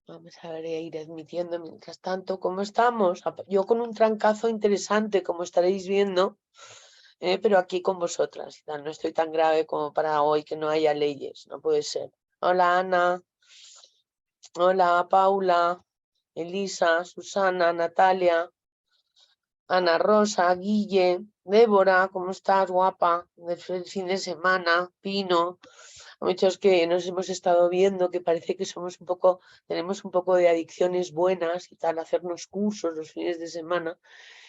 Vamos a ver, ir admitiendo mientras tanto cómo estamos. Yo con un trancazo interesante, como estaréis viendo, pero aquí con vosotras. No estoy tan grave como para hoy que no haya leyes, no puede ser. Hola Ana, hola Paula, Elisa, Susana, Natalia, Ana Rosa, Guille, Débora, ¿cómo estás, guapa? Del fin de semana, Pino. Muchos que nos hemos estado viendo que parece que somos un poco, tenemos un poco de adicciones buenas y tal, hacernos cursos los fines de semana.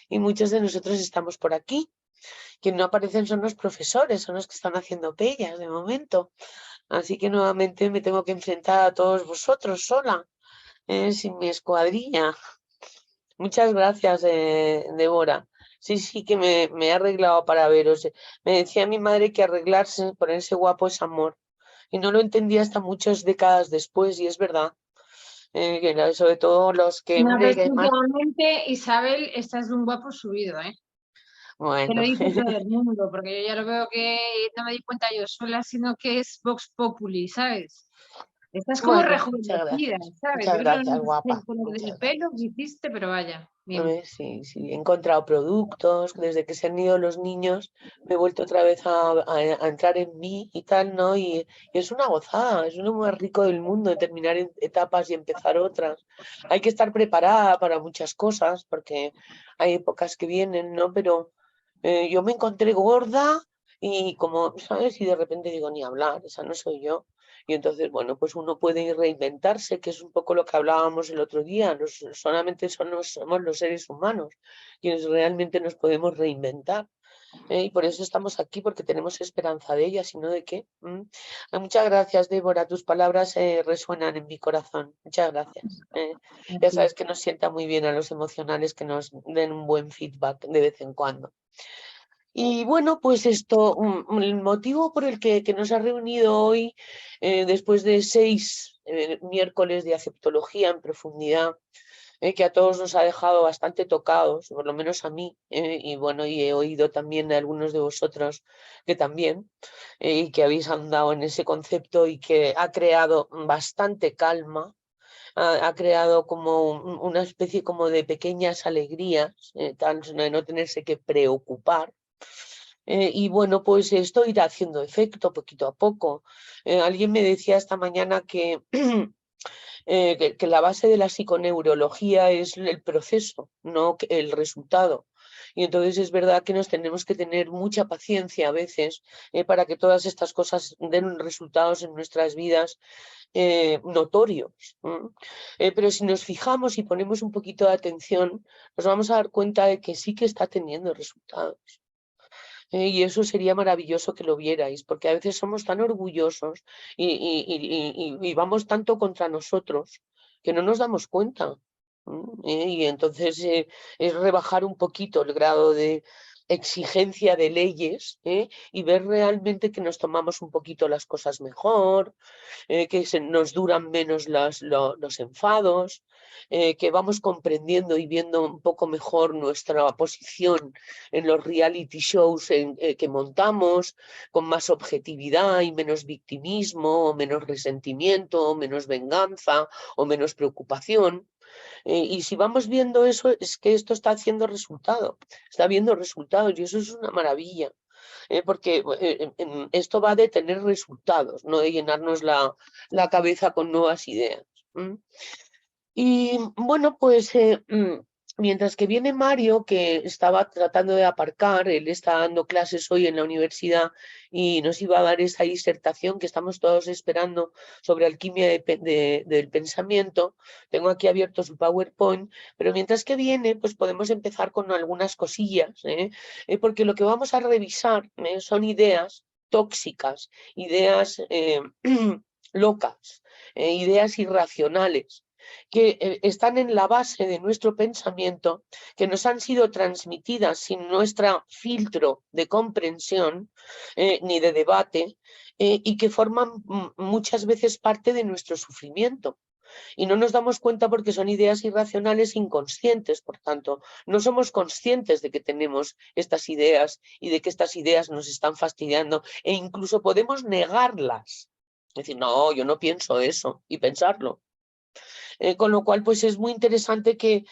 Y muchos de nosotros estamos por aquí. Quien no aparecen son los profesores, son los que están haciendo pellas de momento. Así que nuevamente me tengo que enfrentar a todos vosotros sola, sin mi escuadrilla. Muchas gracias, Débora. Sí, sí, que me he arreglado para veros. Me decía mi madre que arreglarse, ponerse guapo es amor. Y no lo entendía hasta muchas décadas después, y es verdad. Sobre todo los que, No, pero hombre, es que que además, últimamente, Isabel, estás de un guapo subido, ¿eh? Te lo bueno, dice todo el mundo, porque yo ya lo veo que no me di cuenta yo sola, sino que es Vox Populi, ¿sabes? Estás como bueno, muchas rejuvenecida, gracias. ¿sabes? Muchas Yo no gracias, sé el guapa. color del Muchas pelo gracias. que hiciste, pero vaya, A bien. ver, sí, sí, he encontrado productos, desde que se han ido los niños, me he vuelto otra vez a entrar en mí y tal, ¿no? Y es una gozada, es lo más rico del mundo, de terminar etapas y empezar otras. Hay que estar preparada para muchas cosas, porque hay épocas que vienen, ¿no? Pero yo me encontré gorda y como, ¿sabes? Y de repente digo, ni hablar, esa no soy yo. Y entonces, bueno, pues uno puede reinventarse, que es un poco lo que hablábamos el otro día. Solamente somos los seres humanos quienes realmente nos podemos reinventar. Y por eso estamos aquí, porque tenemos esperanza de ella, sino de qué. Muchas gracias, Débora. Tus palabras resuenan en mi corazón. Muchas gracias. Ya Así. sabes que nos sienta muy bien a los emocionales que nos den un buen feedback de vez en cuando. Y bueno, pues esto, el motivo por el que nos ha reunido hoy, después de 6 miércoles de aceptología en profundidad, que a todos nos ha dejado bastante tocados, por lo menos a mí, y bueno, y he oído también de algunos de vosotros que también, y que habéis andado en ese concepto y que ha creado bastante calma. Ha creado como una especie como de pequeñas alegrías, tal de no tenerse que preocupar, y bueno, pues esto irá haciendo efecto poquito a poco. Alguien me decía esta mañana que, que la base de la psiconeurología es el proceso, no el resultado. Y entonces es verdad que nos tenemos que tener mucha paciencia a veces, para que todas estas cosas den resultados en nuestras vidas, notorios. Pero si nos fijamos y ponemos un poquito de atención, nos vamos a dar cuenta de que sí que está teniendo resultados. Y eso sería maravilloso que lo vierais, porque a veces somos tan orgullosos y vamos tanto contra nosotros que no nos damos cuenta. Y entonces, es rebajar un poquito el grado de exigencia de leyes, y ver realmente que nos tomamos un poquito las cosas mejor, que nos duran menos los enfados, que vamos comprendiendo y viendo un poco mejor nuestra posición en los reality shows que montamos, con más objetividad y menos victimismo, o menos resentimiento, o menos venganza, o menos preocupación. Y si vamos viendo eso, es que esto está haciendo resultado, está viendo resultados y eso es una maravilla, porque esto va de tener resultados, no de llenarnos la cabeza con nuevas ideas. Y bueno, pues mientras que viene Mario, que estaba tratando de aparcar, él está dando clases hoy en la universidad y nos iba a dar esa disertación que estamos todos esperando sobre alquimia del pensamiento. Tengo aquí abierto su PowerPoint, pero mientras que viene, pues podemos empezar con algunas cosillas, porque lo que vamos a revisar, son ideas tóxicas, ideas locas, ideas irracionales que están en la base de nuestro pensamiento, que nos han sido transmitidas sin nuestro filtro de comprensión, ni de debate, y que forman muchas veces parte de nuestro sufrimiento. Y no nos damos cuenta porque son ideas irracionales inconscientes, por tanto, no somos conscientes de que tenemos estas ideas y de que estas ideas nos están fastidiando, e incluso podemos negarlas. Es decir, no, yo no pienso eso, y pensarlo. Con lo cual, pues es muy interesante que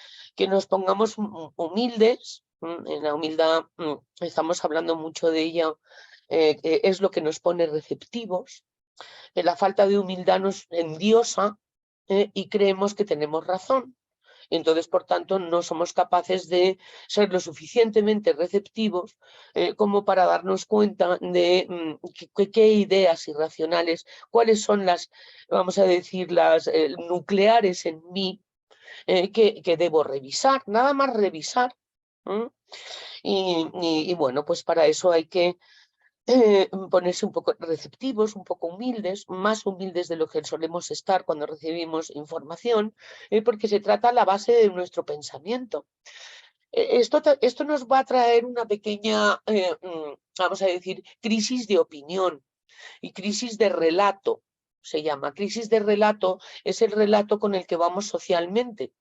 nos pongamos humildes. En la humildad estamos hablando mucho de ella, que es lo que nos pone receptivos. La falta de humildad nos endiosa y creemos que tenemos razón. Entonces, por tanto, no somos capaces de ser lo suficientemente receptivos como para darnos cuenta de qué ideas irracionales, cuáles son las, vamos a decir, las nucleares en mí que debo revisar, nada más revisar. Y bueno, pues para eso hay que ponerse un poco receptivos, un poco humildes, más humildes de lo que solemos estar cuando recibimos información, porque se trata la base de nuestro pensamiento. Esto nos va a traer una pequeña, vamos a decir, crisis de opinión y crisis de relato. Se llama crisis de relato, es el relato con el que vamos socialmente.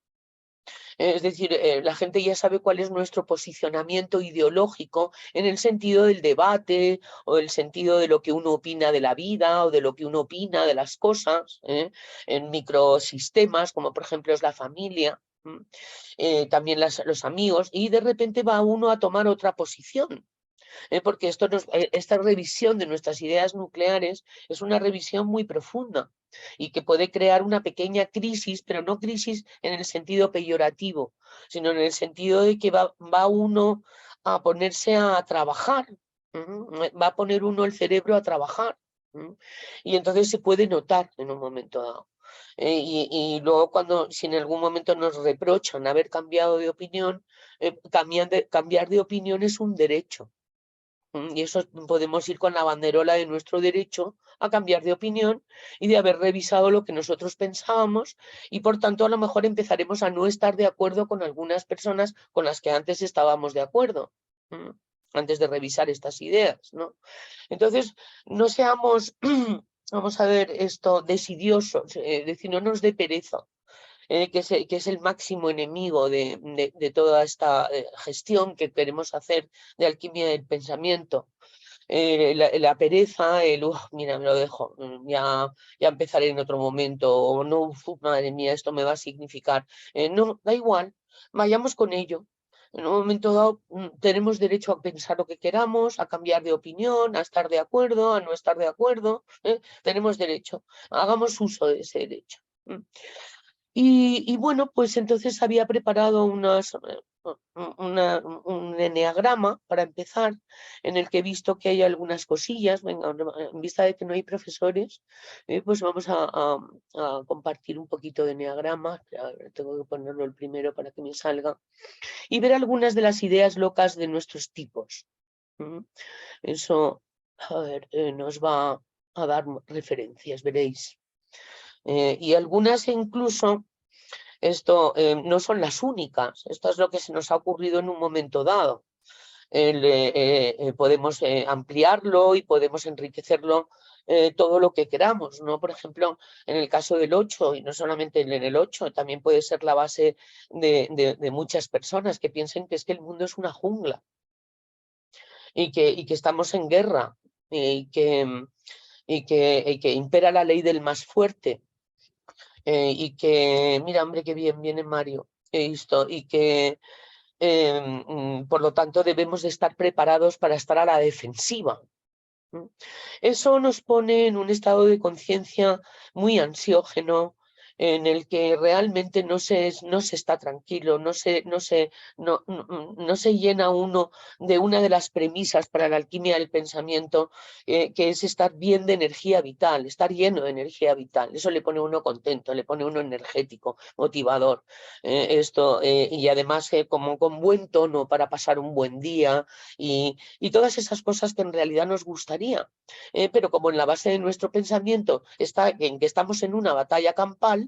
Es decir, la gente ya sabe cuál es nuestro posicionamiento ideológico en el sentido del debate o el sentido de lo que uno opina de la vida o de lo que uno opina de las cosas, en microsistemas, como por ejemplo es la familia, también los amigos, y de repente va uno a tomar otra posición. Porque esta revisión de nuestras ideas nucleares es una revisión muy profunda y que puede crear una pequeña crisis, pero no crisis en el sentido peyorativo, sino en el sentido de que va uno a ponerse a trabajar, va a poner uno el cerebro a trabajar, y entonces se puede notar en un momento dado. Y luego si en algún momento nos reprochan haber cambiado de opinión, cambiar de opinión es un derecho. Y eso podemos ir con la banderola de nuestro derecho a cambiar de opinión y de haber revisado lo que nosotros pensábamos, y por tanto a lo mejor empezaremos a no estar de acuerdo con algunas personas con las que antes estábamos de acuerdo, antes de revisar estas ideas, ¿no? Entonces, no seamos, vamos a ver esto, desidiosos, decir, no nos dé pereza. Que es el máximo enemigo de toda esta gestión que queremos hacer de alquimia del pensamiento. La pereza, mira, me lo dejo, ya empezaré en otro momento, o no, madre mía, esto me va a significar. No, da igual, vayamos con ello. En un momento dado tenemos derecho a pensar lo que queramos, a cambiar de opinión, a estar de acuerdo, a no estar de acuerdo. Tenemos derecho, hagamos uso de ese derecho. Y bueno, pues entonces había preparado un eneagrama para empezar, en el que he visto que hay algunas cosillas. Venga, en vista de que no hay profesores, pues vamos a compartir un poquito de eneagrama. Tengo que ponerlo el primero para que me salga. Y ver algunas de las ideas locas de nuestros tipos. Eso, a ver, nos va a dar referencias, veréis. Y algunas incluso, esto no son las únicas, esto es lo que se nos ha ocurrido en un momento dado. Podemos ampliarlo y podemos enriquecerlo todo lo que queramos, ¿no? Por ejemplo, en el caso del 8, y no solamente en el 8, también puede ser la base de muchas personas que piensen que es que el mundo es una jungla y que estamos en guerra y que impera la ley del más fuerte. Y que, mira, hombre, qué bien viene Mario, y que por lo tanto debemos de estar preparados para estar a la defensiva. Eso nos pone en un estado de conciencia muy ansiógeno, en el que realmente no se está tranquilo, no se llena uno de una de las premisas para la alquimia del pensamiento, que es estar bien de energía vital, estar lleno de energía vital. Eso le pone a uno contento, le pone a uno energético, motivador. Y además como con buen tono para pasar un buen día y todas esas cosas que en realidad nos gustaría. Pero como en la base de nuestro pensamiento está en que estamos en una batalla campal,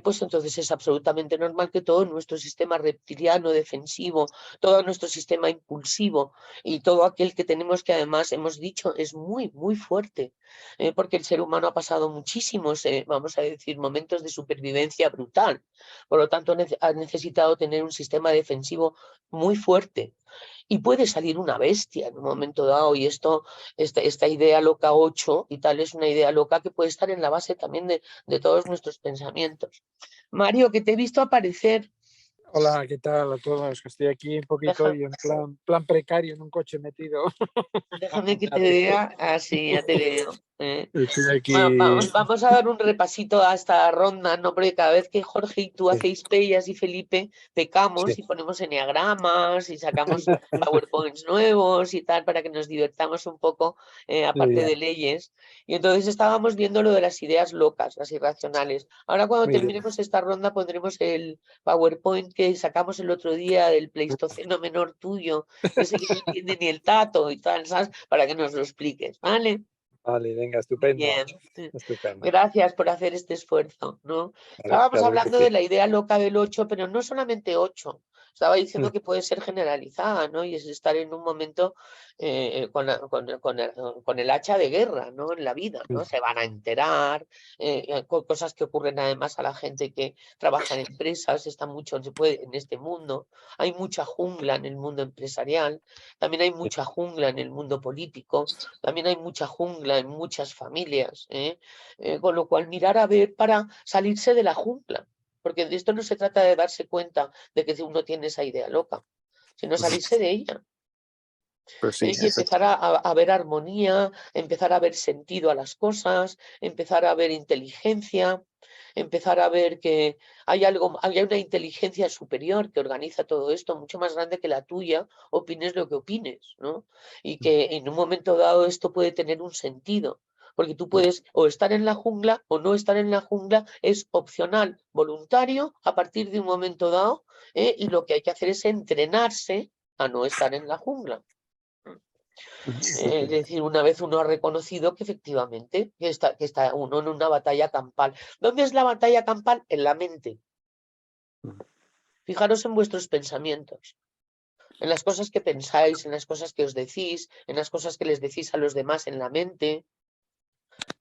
pues entonces es absolutamente normal que todo nuestro sistema reptiliano defensivo, todo nuestro sistema impulsivo y todo aquel que tenemos, que además hemos dicho es muy, muy fuerte, porque el ser humano ha pasado muchísimos, vamos a decir, momentos de supervivencia brutal. Por lo tanto, ha necesitado tener un sistema defensivo muy fuerte. Y puede salir una bestia en un momento dado, y esta idea loca 8 y tal es una idea loca que puede estar en la base también de todos nuestros pensamientos. pensamientos. Mario, que te he visto aparecer. Hola, ¿qué tal a todos? Que estoy aquí un poquito y en plan precario en un coche metido. Déjame que te vea. Así, ya te veo. Estoy aquí. Bueno, vamos a dar un repasito a esta ronda, ¿no? Porque cada vez que Jorge y tú hacéis pellas y Felipe, pecamos Sí. y ponemos enneagramas y sacamos PowerPoints nuevos y tal para que nos divertamos un poco, aparte bien. de leyes. Y entonces estábamos viendo lo de las ideas locas, las irracionales. Ahora cuando Muy bien. terminemos esta ronda pondremos el PowerPoint que sacamos el otro día del Pleistoceno menor tuyo, ese que no entiende ni el tato y tal, ¿sabes? Para que nos lo expliques, ¿vale? Vale, venga, estupendo. Bien. Estupendo. Gracias por hacer este esfuerzo, ¿no? Vale, Estábamos claro que hablando sí. de la idea loca del 8, pero no solamente 8. Estaba diciendo que puede ser generalizada, ¿no? Y es estar en un momento con el hacha de guerra, ¿no? En la vida, ¿no? Se van a enterar, cosas que ocurren además a la gente que trabaja en empresas, está mucho en este mundo. Hay mucha jungla en el mundo empresarial, también hay mucha jungla en el mundo político, también hay mucha jungla en muchas familias, con lo cual mirar a ver para salirse de la jungla, porque de esto no se trata de darse cuenta de que uno tiene esa idea loca, sino salirse de ella. Pues sí, Y empezar a ver armonía, empezar a ver sentido a las cosas, empezar a ver inteligencia, empezar a ver que hay una inteligencia superior que organiza todo esto, mucho más grande que la tuya, opines lo que opines, ¿no? Y que en un momento dado esto puede tener un sentido. Porque tú puedes o estar en la jungla o no estar en la jungla, es opcional, voluntario, a partir de un momento dado, y lo que hay que hacer es entrenarse a no estar en la jungla. Es decir, una vez uno ha reconocido que efectivamente que está uno en una batalla campal. ¿Dónde es la batalla campal? En la mente. Fijaros en vuestros pensamientos, en las cosas que pensáis, en las cosas que os decís, en las cosas que les decís a los demás en la mente,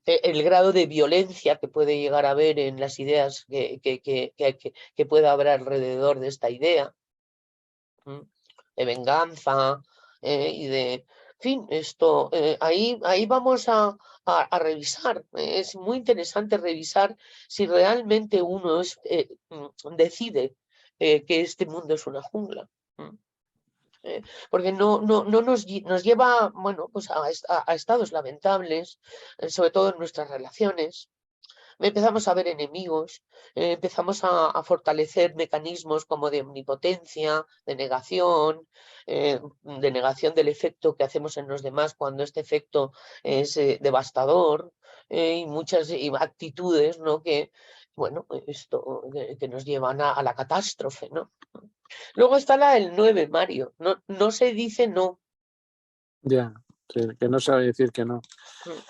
el grado de violencia que puede llegar a haber en las ideas que pueda haber alrededor de esta idea, de venganza y de, en fin, esto, ahí vamos a revisar. Es muy interesante revisar si realmente uno decide que este mundo es una jungla. Porque no nos lleva, bueno, pues a estados lamentables, sobre todo en nuestras relaciones. Empezamos a ver enemigos, empezamos a fortalecer mecanismos como de omnipotencia, de negación del efecto que hacemos en los demás cuando este efecto es devastador, y muchas actitudes, ¿no? Que, bueno, esto que nos llevan a la catástrofe, ¿no? Luego está la del 9, Mario. No se dice no. Ya, que no sabe decir que no.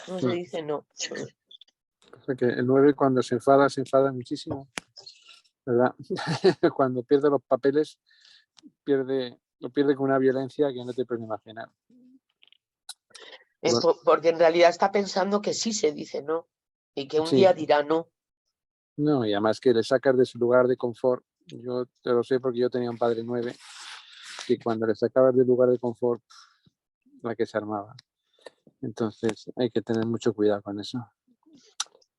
No se dice no. Porque el 9 cuando se enfada muchísimo, ¿verdad? Cuando pierde los papeles, lo pierde con una violencia que no te puedes imaginar. Porque en realidad está pensando que sí se dice no y que un Sí. día dirá no. No, y además que le sacas de su lugar de confort. Yo te lo sé porque yo tenía un padre 9 que cuando le sacabas del lugar de confort, la que se armaba. Entonces hay que tener mucho cuidado con eso.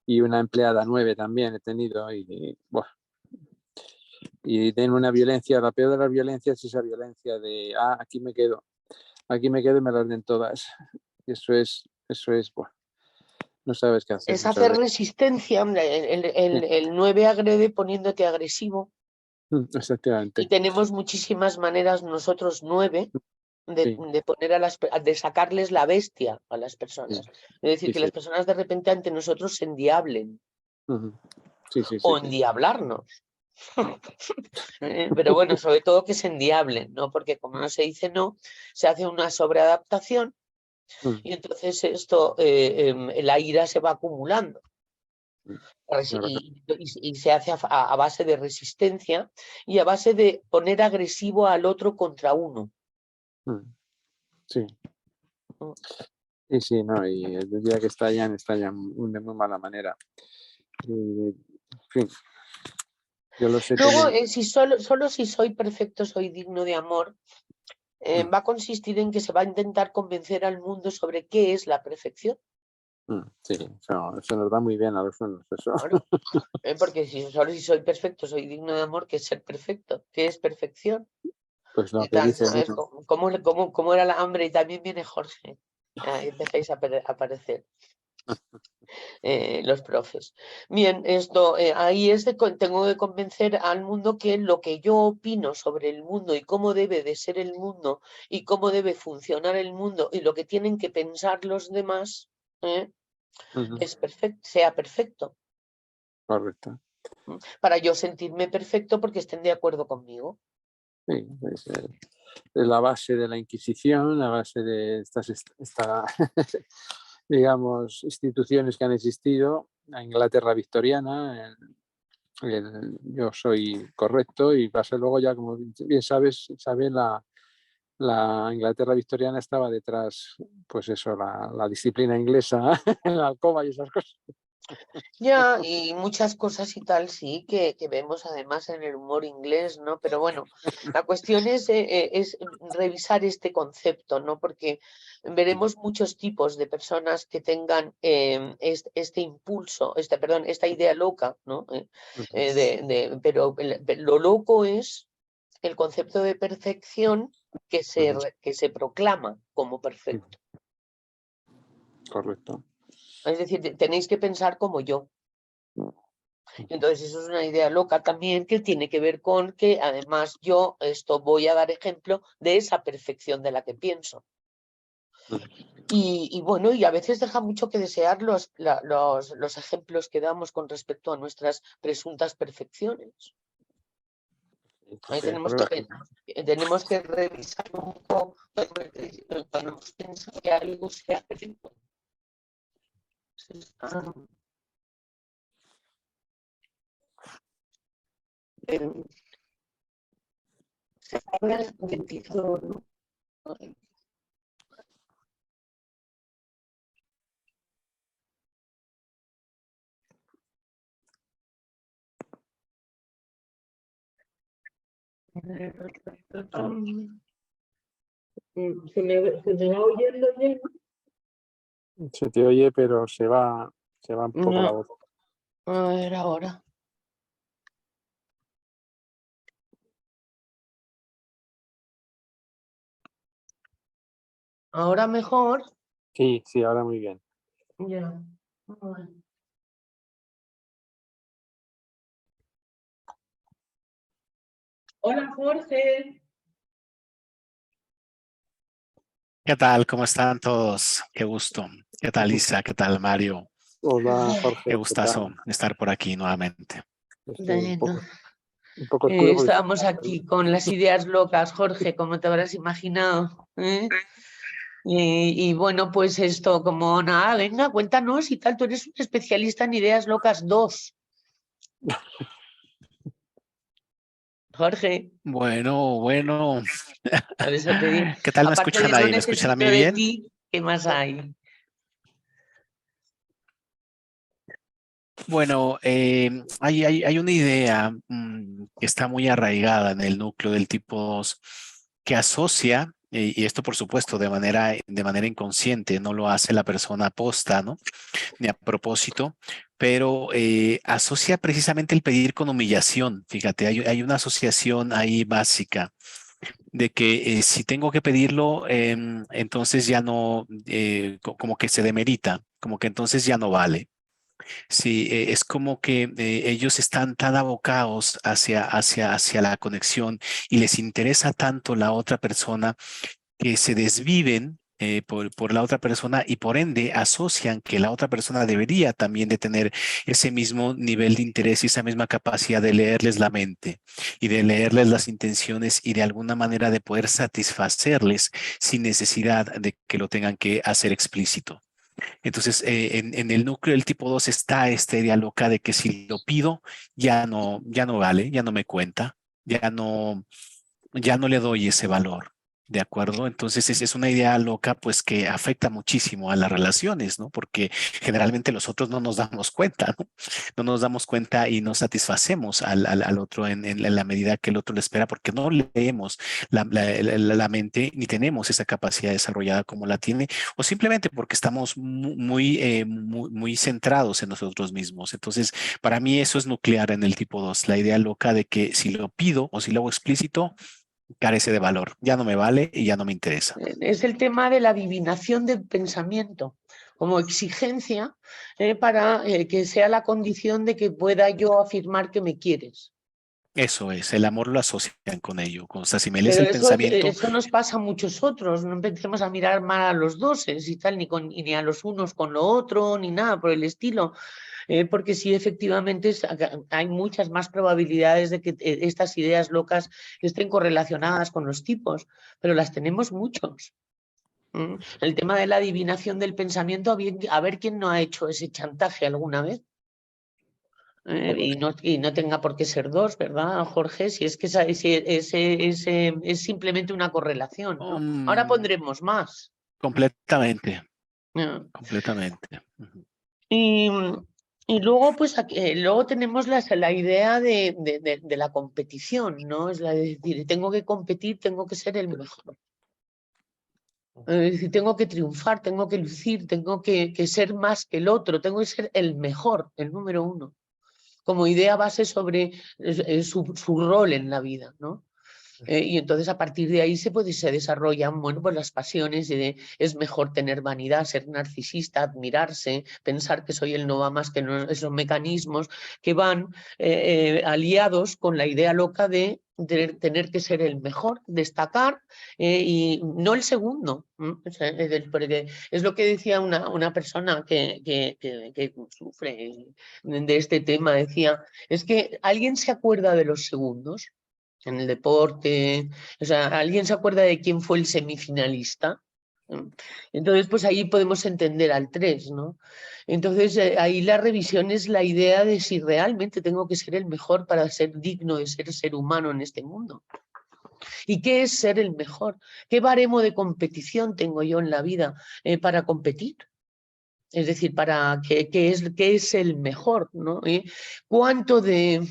Y una empleada 9 también he tenido y tiene una violencia, la peor de las violencias es esa violencia de, aquí me quedo y me las den todas. Y eso es, buah, no sabes qué hacer. Es hacer resistencia. El 9 agrede poniéndote agresivo. Exactamente. Y tenemos muchísimas maneras nosotros 9 Sí. de poner de sacarles la bestia a las personas. Es decir, que las personas de repente ante nosotros se endiablen. O endiablarnos. Pero bueno, sobre todo que se endiablen, ¿no? Porque como no se dice no, se hace una sobreadaptación y entonces esto, la ira se va acumulando. Y se hace a base de resistencia y a base de poner agresivo al otro contra uno. Sí. Y sí, no, y el día que estallan de muy mala manera. En fin, yo lo sé. Luego, solo si soy perfecto, soy digno de amor, va a consistir en que se va a intentar convencer al mundo sobre qué es la perfección. Sí, eso nos da muy bien a los unos. Eso. Claro, porque solo si soy perfecto, soy digno de amor, ¿qué es ser perfecto? ¿Qué es perfección? Pues lo Y que dice el himno. ¿Cómo era la hambre? Y también viene Jorge. Ahí empezáis a aparecer los profes. Bien, esto, ahí tengo que convencer al mundo que lo que yo opino sobre el mundo y cómo debe de ser el mundo y cómo debe funcionar el mundo y lo que tienen que pensar los demás, es perfecto, sea perfecto. Correcto. Para yo sentirme perfecto porque estén de acuerdo conmigo. Sí, es la base de la Inquisición, la base de estas digamos, instituciones que han existido, la Inglaterra victoriana, yo soy correcto y pasa luego ya, como bien sabes, la Inglaterra victoriana estaba detrás, pues eso, la disciplina inglesa, la alcoba y esas cosas. Ya, y muchas cosas y tal, sí, que vemos además en el humor inglés, ¿no? Pero bueno, la cuestión es revisar este concepto, ¿no? Porque veremos muchos tipos de personas que tengan este impulso, perdón, esta idea loca, ¿no? Pero lo loco es el concepto de perfección que se proclama como perfecto. Correcto. Es decir, tenéis que pensar como yo. Entonces, eso es una idea loca también que tiene que ver con que además yo voy a dar ejemplo de esa perfección de la que pienso. Y bueno, y a veces deja mucho que desear los ejemplos que damos con respecto a nuestras presuntas perfecciones. Ahí tenemos que revisar un poco cuando pensamos que algo sea perfecto. Se habla del tizo, ¿no? ¿Se me va oyendo bien? Se te oye, pero se va un poco la voz. A ver ahora. Ahora mejor. Sí, ahora muy bien. Ya. Bueno. Hola, Jorge. ¿Qué tal? ¿Cómo están todos? Qué gusto. ¿Qué tal, Isa? ¿Qué tal, Mario? Hola, Jorge. Qué ¿qué gustazo tal? estar por aquí nuevamente. Estoy Bueno, un poco oscuro. estábamos aquí con las ideas locas, Jorge, como te habrás imaginado. Y bueno, pues esto, como nada, venga, cuéntanos y tal. Tú eres un especialista en ideas locas 2. Jorge, Bueno. por eso te digo. ¿Qué tal me Aparte de escuchan eso, ahí? ¿Me escuchan a necesito mí de bien? ti. ¿Qué más hay? Bueno, hay una idea que está muy arraigada en el núcleo del tipo 2 que asocia, y esto por supuesto de manera inconsciente, no lo hace la persona aposta, ¿no? Ni a propósito, pero asocia precisamente el pedir con humillación. Fíjate, hay una asociación ahí básica de que si tengo que pedirlo, entonces ya no, como que se demerita, como que entonces ya no vale. Sí, es como que ellos están tan abocados hacia la conexión y les interesa tanto la otra persona que se desviven por la otra persona y por ende asocian que la otra persona debería también de tener ese mismo nivel de interés y esa misma capacidad de leerles la mente y de leerles las intenciones y de alguna manera de poder satisfacerles sin necesidad de que lo tengan que hacer explícito. Entonces, en el núcleo del tipo 2 está esta idea loca de que si lo pido, ya no vale, ya no me cuenta, ya no le doy ese valor. ¿De acuerdo? Entonces es una idea loca pues que afecta muchísimo a las relaciones, ¿no? Porque generalmente nosotros no nos damos cuenta, ¿no? No nos damos cuenta y no satisfacemos al otro en la medida que el otro le espera porque no leemos la mente ni tenemos esa capacidad desarrollada como la tiene o simplemente porque estamos muy centrados en nosotros mismos. Entonces, para mí eso es nuclear en el tipo 2, la idea loca de que si lo pido o si lo hago explícito, carece de valor, ya no me vale y ya no me interesa. Es el tema de la adivinación del pensamiento como exigencia para que sea la condición de que pueda yo afirmar que me quieres. Eso es, el amor lo asocian con ello. O sea, si me lees Pero el pensamiento, eso nos pasa a muchos otros. No empecemos a mirar mal a los doses y tal, ni a los unos con lo otro, ni nada por el estilo. Porque sí, efectivamente, hay muchas más probabilidades de que estas ideas locas estén correlacionadas con los tipos, pero las tenemos muchos. El tema de la adivinación del pensamiento, a ver quién no ha hecho ese chantaje alguna vez. Y no tenga por qué ser dos, ¿verdad, Jorge? Si es que es simplemente una correlación, ¿no? Ahora pondremos más. completamente, ¿No? completamente. Ujú. Y, y luego, pues, luego tenemos la idea de la competición, ¿no? Es la de decir, tengo que competir, tengo que ser el mejor. Es decir, tengo que triunfar, tengo que lucir, tengo que ser más que el otro, tengo que ser el mejor, el número uno, como idea base sobre su rol en la vida, ¿no? Y entonces a partir de ahí se desarrollan, bueno, pues las pasiones es mejor tener vanidad, ser narcisista, admirarse, pensar que soy el no va más, que no, esos mecanismos que van aliados con la idea loca de tener que ser el mejor, destacar y no el segundo. O sea, porque es lo que decía una persona que sufre de este tema, decía, es que alguien se acuerda de los segundos en el deporte, o sea, ¿alguien se acuerda de quién fue el semifinalista? Entonces, pues ahí podemos entender al 3, ¿no? Entonces, ahí la revisión es la idea de si realmente tengo que ser el mejor para ser digno de ser humano en este mundo. ¿Y qué es ser el mejor? ¿Qué baremo de competición tengo yo en la vida para competir? Es decir, para qué es el mejor, ¿no? ¿Cuánto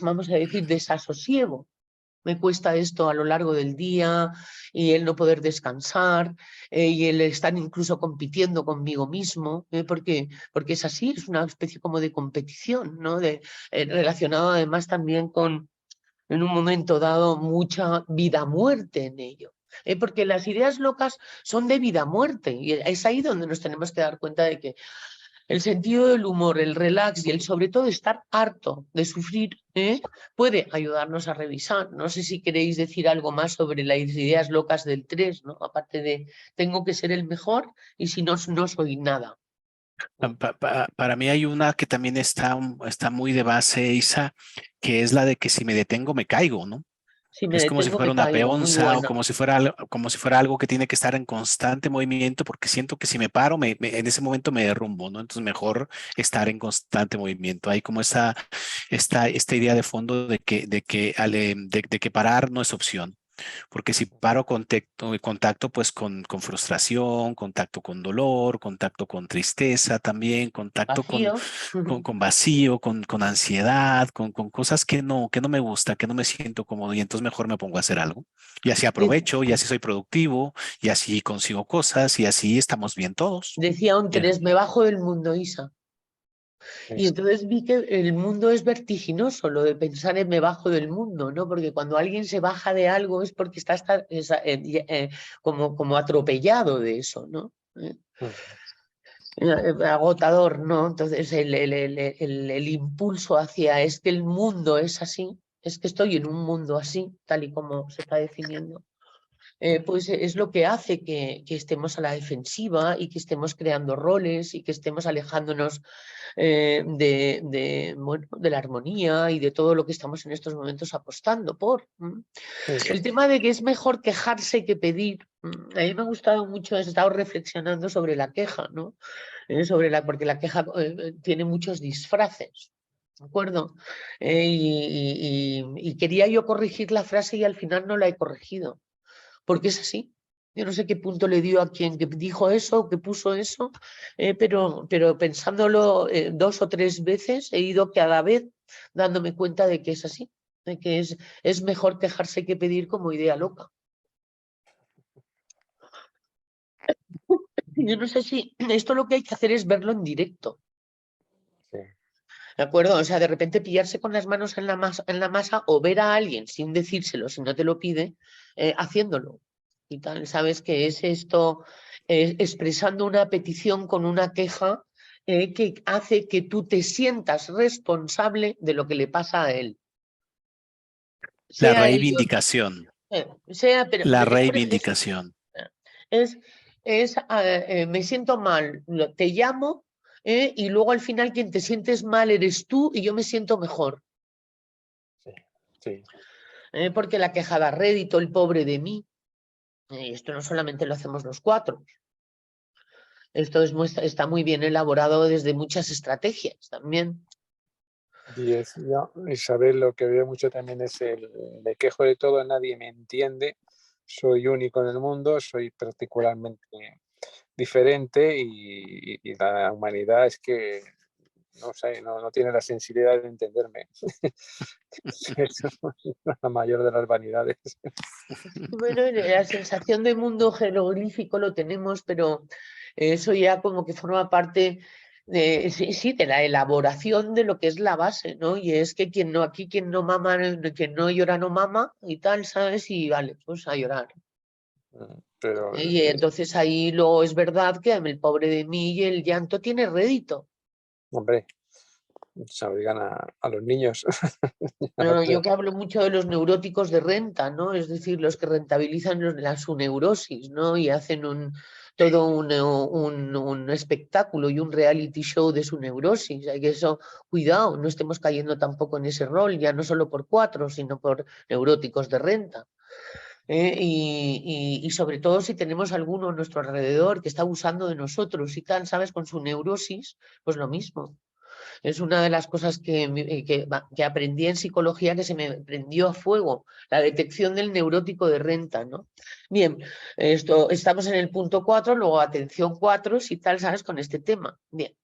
vamos a decir, desasosiego me cuesta esto a lo largo del día y el no poder descansar y el estar incluso compitiendo conmigo mismo? Porque es así, es una especie como de competición, ¿no? Relacionado además también con, en un momento dado, mucha vida-muerte en ello. Porque las ideas locas son de vida-muerte y es ahí donde nos tenemos que dar cuenta de que el sentido del humor, el relax y el sobre todo estar harto de sufrir puede ayudarnos a revisar. No sé si queréis decir algo más sobre las ideas locas del 3, ¿no? Aparte de tengo que ser el mejor y si no, no soy nada. Para mí hay una que también está muy de base, Isa, que es la de que si me detengo me caigo, ¿no? Si me Es como si detengo, fuera me una caigo. Muy peonza o buena. como si fuera, como si fuera algo que tiene que estar en constante movimiento porque siento que si me paro, en ese momento me derrumbo, ¿no? Entonces mejor estar en constante movimiento. Hay como esta idea de fondo de que parar no es opción. Porque si paro contacto pues con frustración, contacto con dolor, contacto con tristeza también, contacto Vacío. con vacío, con ansiedad, con cosas que no me gusta, que no me siento cómodo y entonces mejor me pongo a hacer algo. Y así aprovecho, y así soy productivo, y así consigo cosas, y así estamos bien todos. Decía un Ya. 3, me bajo del mundo, Isa. Y entonces vi que el mundo es vertiginoso, lo de pensar en me bajo del mundo, ¿no? Porque cuando alguien se baja de algo es porque está como atropellado de eso, ¿no? Agotador, ¿no? Entonces el impulso hacia es que el mundo es así, es que estoy en un mundo así, tal y como se está definiendo. Pues es lo que hace que estemos a la defensiva y que estemos creando roles y que estemos alejándonos bueno, de la armonía y de todo lo que estamos en estos momentos apostando por. El tema de que es mejor quejarse que pedir. A mí me ha gustado mucho, he estado reflexionando sobre la queja, ¿no? Porque la queja tiene muchos disfraces. ¿De acuerdo? Y quería yo corregir la frase y al final no la he corregido, porque es así. Yo no sé qué punto le dio a quien que dijo eso, que puso eso, pero pensándolo 2 o 3 veces he ido cada vez dándome cuenta de que es así, de que es mejor quejarse que pedir como idea loca. Yo no sé si esto lo que hay que hacer es verlo en directo. Sí. ¿De acuerdo? O sea, de repente pillarse con las manos en la masa o ver a alguien sin decírselo, si no te lo pide, haciéndolo. Y tal, sabes que es esto, expresando una petición con una queja que hace que tú te sientas responsable de lo que le pasa a él. La Sea ello, reivindicación. sea, pero La mejor reivindicación. es, me siento mal, te llamo y luego al final quien te sientes mal eres tú y yo me siento mejor. Sí, sí. Porque la queja da rédito, el pobre de mí. Esto no solamente lo hacemos los 4. Esto está muy bien elaborado desde muchas estrategias también. Y Isabel, lo que veo mucho también es me quejo de todo, nadie me entiende, soy único en el mundo, soy particularmente diferente y la humanidad es que no sé, no tiene la sensibilidad de entenderme. Eso es la mayor de las vanidades. Bueno, la sensación de mundo jeroglífico lo tenemos, pero eso ya como que forma parte sí, de la elaboración de lo que es la base, ¿no? Y es que quien no mama, quien no llora no mama y tal, ¿sabes? Y vale, pues a llorar. Pero Y entonces ahí luego es verdad que el pobre de mí y el llanto tiene rédito. hombre, se obligan a los niños. No, yo que hablo mucho de los neuróticos de renta, ¿no? Es decir, los que rentabilizan su neurosis, ¿no? Y hacen todo un espectáculo y un reality show de su neurosis. Hay que eso, cuidado, no estemos cayendo tampoco en ese rol, ya no solo por 4, sino por neuróticos de renta. Y sobre todo si tenemos alguno a nuestro alrededor que está abusando de nosotros y tal, ¿sabes? Con su neurosis, pues lo mismo. Es una de las cosas que aprendí en psicología que se me prendió a fuego, la detección del neurótico de renta, ¿no? Bien, estamos en el punto 4, luego atención 4, si tal, ¿sabes? Con este tema. Bien.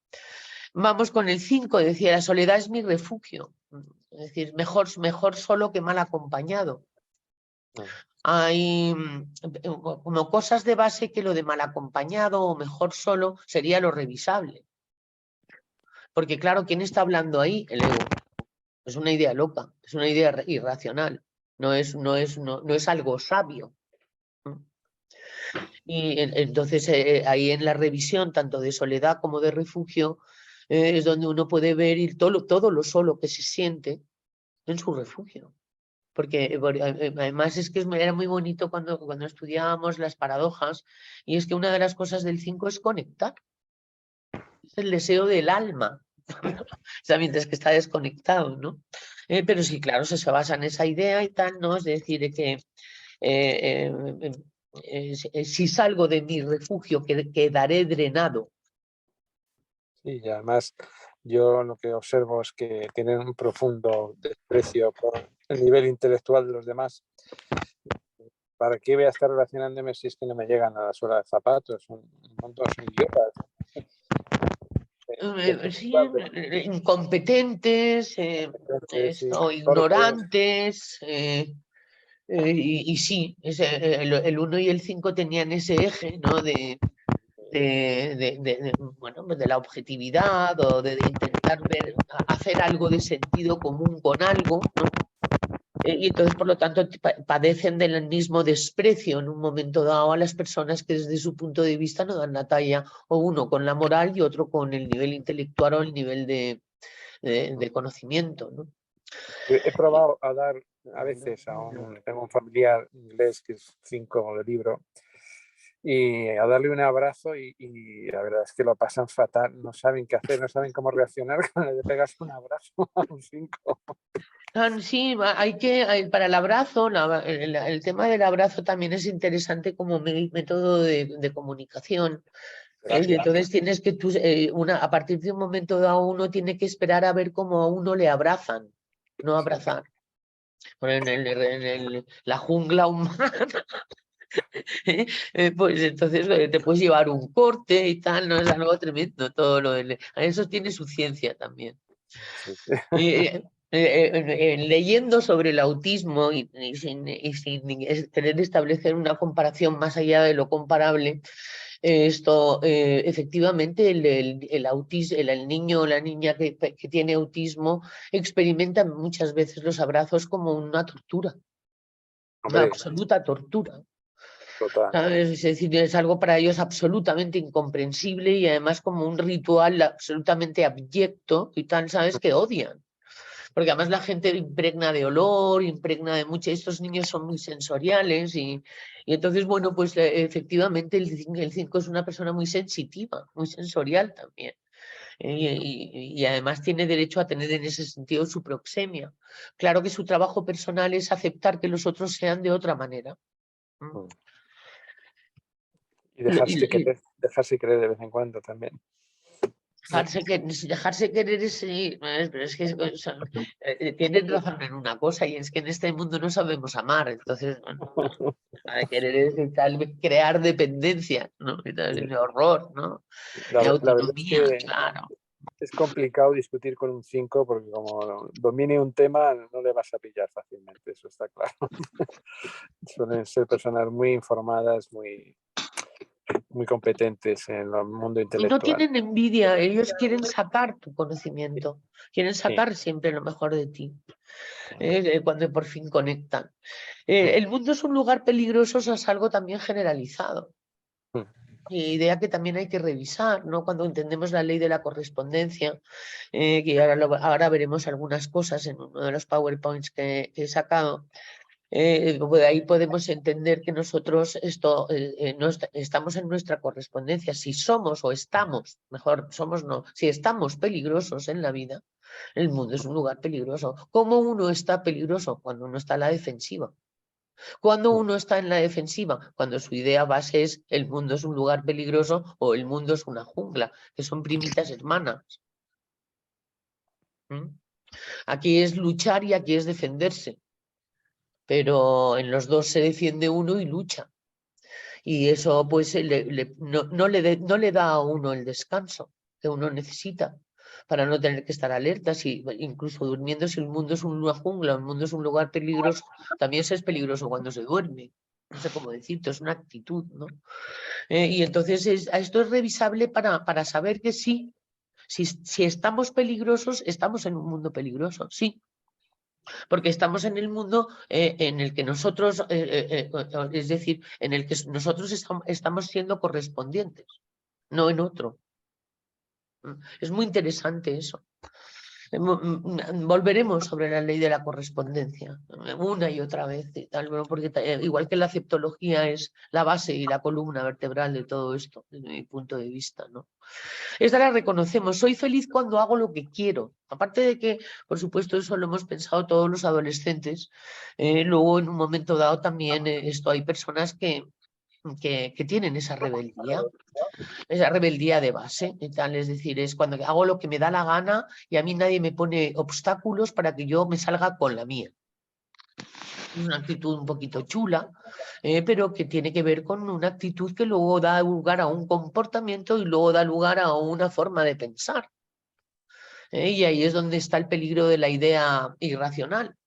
Vamos con el 5, decía, la soledad es mi refugio. Es decir, mejor solo que mal acompañado. Hay como cosas de base que lo de mal acompañado o mejor solo sería lo revisable. Porque claro, ¿quién está hablando ahí? El ego. Es una idea loca, es una idea irracional, no es algo sabio. Y entonces ahí en la revisión, tanto de soledad como de refugio, es donde uno puede ver ir todo lo solo que se siente en su refugio. Porque además es que era muy bonito cuando estudiábamos las paradojas, y es que una de las cosas del 5 es conectar, es el deseo del alma. O sea, mientras que está desconectado, ¿no? Pero sí, claro, se basa en esa idea y tal, ¿no? Es decir, que si salgo de mi refugio quedaré drenado. Sí, y además yo lo que observo es que tienen un profundo desprecio por el nivel intelectual de los demás. ¿Para qué voy a estar relacionándome si es que no me llegan a la suela de zapatos? Son idiotas. Sí, incompetentes, Sí, ignorantes, y sí, el 1 y el 5 tenían ese eje, ¿no? Bueno, pues de la objetividad o de intentar hacer algo de sentido común con algo, ¿no? Y entonces, por lo tanto, padecen del mismo desprecio en un momento dado a las personas que desde su punto de vista no dan la talla, o uno con la moral y otro con el nivel intelectual o el nivel de conocimiento, ¿no? He probado a dar a veces tengo un familiar inglés que es 5 de libro, y a darle un abrazo y la verdad es que lo pasan fatal, no saben qué hacer, no saben cómo reaccionar cuando le pegas un abrazo a un 5. Sí, para el abrazo, el tema del abrazo también es interesante como método de comunicación. Y entonces tienes que a partir de un momento dado uno tiene que esperar a ver cómo a uno le abrazan, no abrazar. Bueno, la jungla humana Pues entonces te puedes llevar un corte y tal, no es algo tremendo todo lo de... Eso tiene su ciencia también. Sí, sí. Leyendo sobre el autismo y sin querer establecer una comparación más allá de lo comparable, efectivamente el niño o la niña que tiene autismo experimenta muchas veces los abrazos como una tortura, una Hombre, absoluta tortura. total. ¿Sabes? Es decir, es algo para ellos absolutamente incomprensible y además como un ritual absolutamente abyecto y tal, ¿sabes? Que odian. Porque además la gente impregna de olor, impregna de mucho. Estos niños son muy sensoriales y entonces, bueno, pues efectivamente el 5 es una persona muy sensitiva, muy sensorial también. Y además tiene derecho a tener en ese sentido su proxemia. Claro que su trabajo personal es aceptar que los otros sean de otra manera. Mm. Y Y dejarse querer de vez en cuando también. dejarse querer es, sí, pero es que tienen razón en una cosa y es que en este mundo no sabemos amar, entonces bueno, querer es tal vez crear dependencia, ¿no? Y tal, Sí. el horror, ¿no? Y La verdad es autonomía, que claro. es complicado discutir con un 5 porque como domine un tema no le vas a pillar fácilmente, eso está claro. Suelen ser personas muy informadas, muy competentes en el mundo Y no intelectual. tienen envidia, ellos quieren sacar tu conocimiento, quieren Sí. sacar siempre lo mejor de ti, cuando por fin conectan. Mm. El mundo es un lugar peligroso, eso es algo también generalizado. Mm. Idea que también hay que revisar, ¿no? Cuando entendemos la ley de la correspondencia, que ahora veremos algunas cosas en uno de los PowerPoints que he sacado. Pues ahí podemos entender que nosotros estamos en nuestra correspondencia. Si somos o estamos, mejor somos no, si estamos peligrosos en la vida, el mundo es un lugar peligroso. ¿Cómo uno está peligroso? Cuando uno está a la defensiva. Cuando uno está en la defensiva, cuando su idea base es el mundo es un lugar peligroso o el mundo es una jungla, que son primitas hermanas. ¿Mm? Aquí es luchar y aquí es defenderse, pero en los dos se defiende uno y lucha. Y eso pues no le da a uno el descanso que uno necesita para no tener que estar alerta, incluso durmiendo, si el mundo es una jungla, el mundo es un lugar peligroso, también es peligroso cuando se duerme. No sé cómo decirte, es una actitud, ¿no? Y entonces esto es revisable para saber que sí, si estamos peligrosos, estamos en un mundo peligroso, sí, porque estamos en el mundo en el que nosotros, es decir, en el que nosotros estamos siendo correspondientes, no en otro. Es muy interesante eso. Volveremos sobre la ley de la correspondencia una y otra vez, y tal, porque igual que la aceptología es la base y la columna vertebral de todo esto, desde mi punto de vista, ¿no? Esta la reconocemos. Soy feliz cuando hago lo que quiero. Aparte de que, por supuesto, eso lo hemos pensado todos los adolescentes. Luego, en un momento dado, también hay personas que tienen esa rebeldía de base y tal. Es decir, es cuando hago lo que me da la gana y a mí nadie me pone obstáculos para que yo me salga con la mía. Es una actitud un poquito chula, pero que tiene que ver con una actitud que luego da lugar a un comportamiento y luego da lugar a una forma de pensar. Y ahí es donde está el peligro de la idea irracional.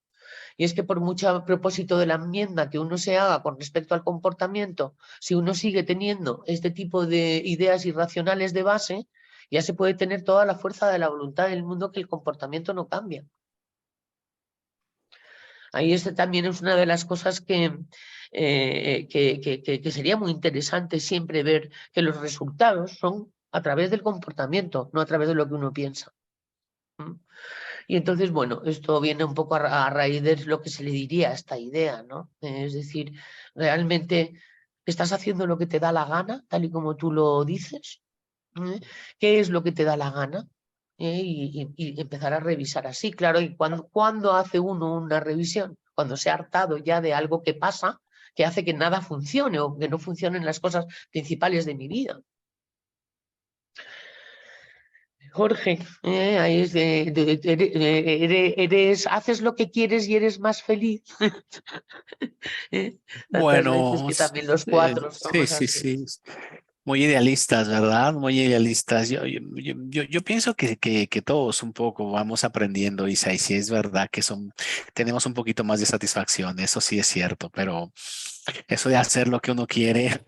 Y es que por mucho propósito de la enmienda que uno se haga con respecto al comportamiento, si uno sigue teniendo este tipo de ideas irracionales de base, ya se puede tener toda la fuerza de la voluntad del mundo que el comportamiento no cambia. Ahí también es una de las cosas que sería muy interesante siempre ver que los resultados son a través del comportamiento, no a través de lo que uno piensa. Y entonces, bueno, esto viene un poco a raíz de lo que se le diría a esta idea, ¿no? Es decir, realmente estás haciendo lo que te da la gana, tal y como tú lo dices. ¿Qué es lo que te da la gana? Y empezar a revisar así. Claro, y cuando hace uno una revisión, cuando se ha hartado ya de algo que pasa, que hace que nada funcione o que no funcionen las cosas principales de mi vida. Jorge, ahí es haces lo que quieres y eres más feliz. Tantas veces Bueno, que también los cuatro sí, somos sí, así. sí. Muy idealistas, ¿verdad? Muy idealistas. Yo pienso que todos un poco vamos aprendiendo, Isa, y sí es verdad que tenemos un poquito más de satisfacción, eso sí es cierto, pero eso de hacer lo que uno quiere,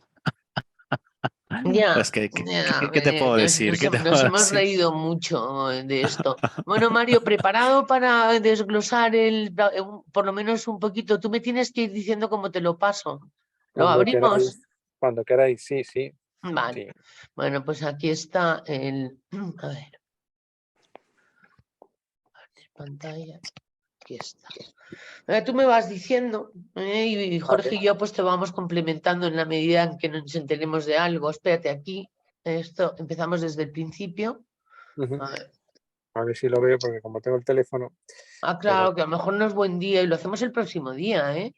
pues, Ya, ya, ¿qué te puedo decir? ¿Qué te nos puedo hemos decir? reído mucho de esto. Bueno, Mario, preparado para desglosar por lo menos un poquito. Tú me tienes que ir diciendo cómo te lo paso. ¿Lo abrimos? Cuando queráis, sí, sí, Vale. sí. Bueno, pues aquí está el. A ver, pantalla. Aquí está. Tú me vas diciendo, y Jorge Vale. y yo pues te vamos complementando en la medida en que nos enteremos de algo. Espérate aquí. Esto empezamos desde el principio. Ujú. A ver. A ver si lo veo, porque como tengo el teléfono, pero Claro, que a lo mejor no es buen día y lo hacemos el próximo día, ¿eh?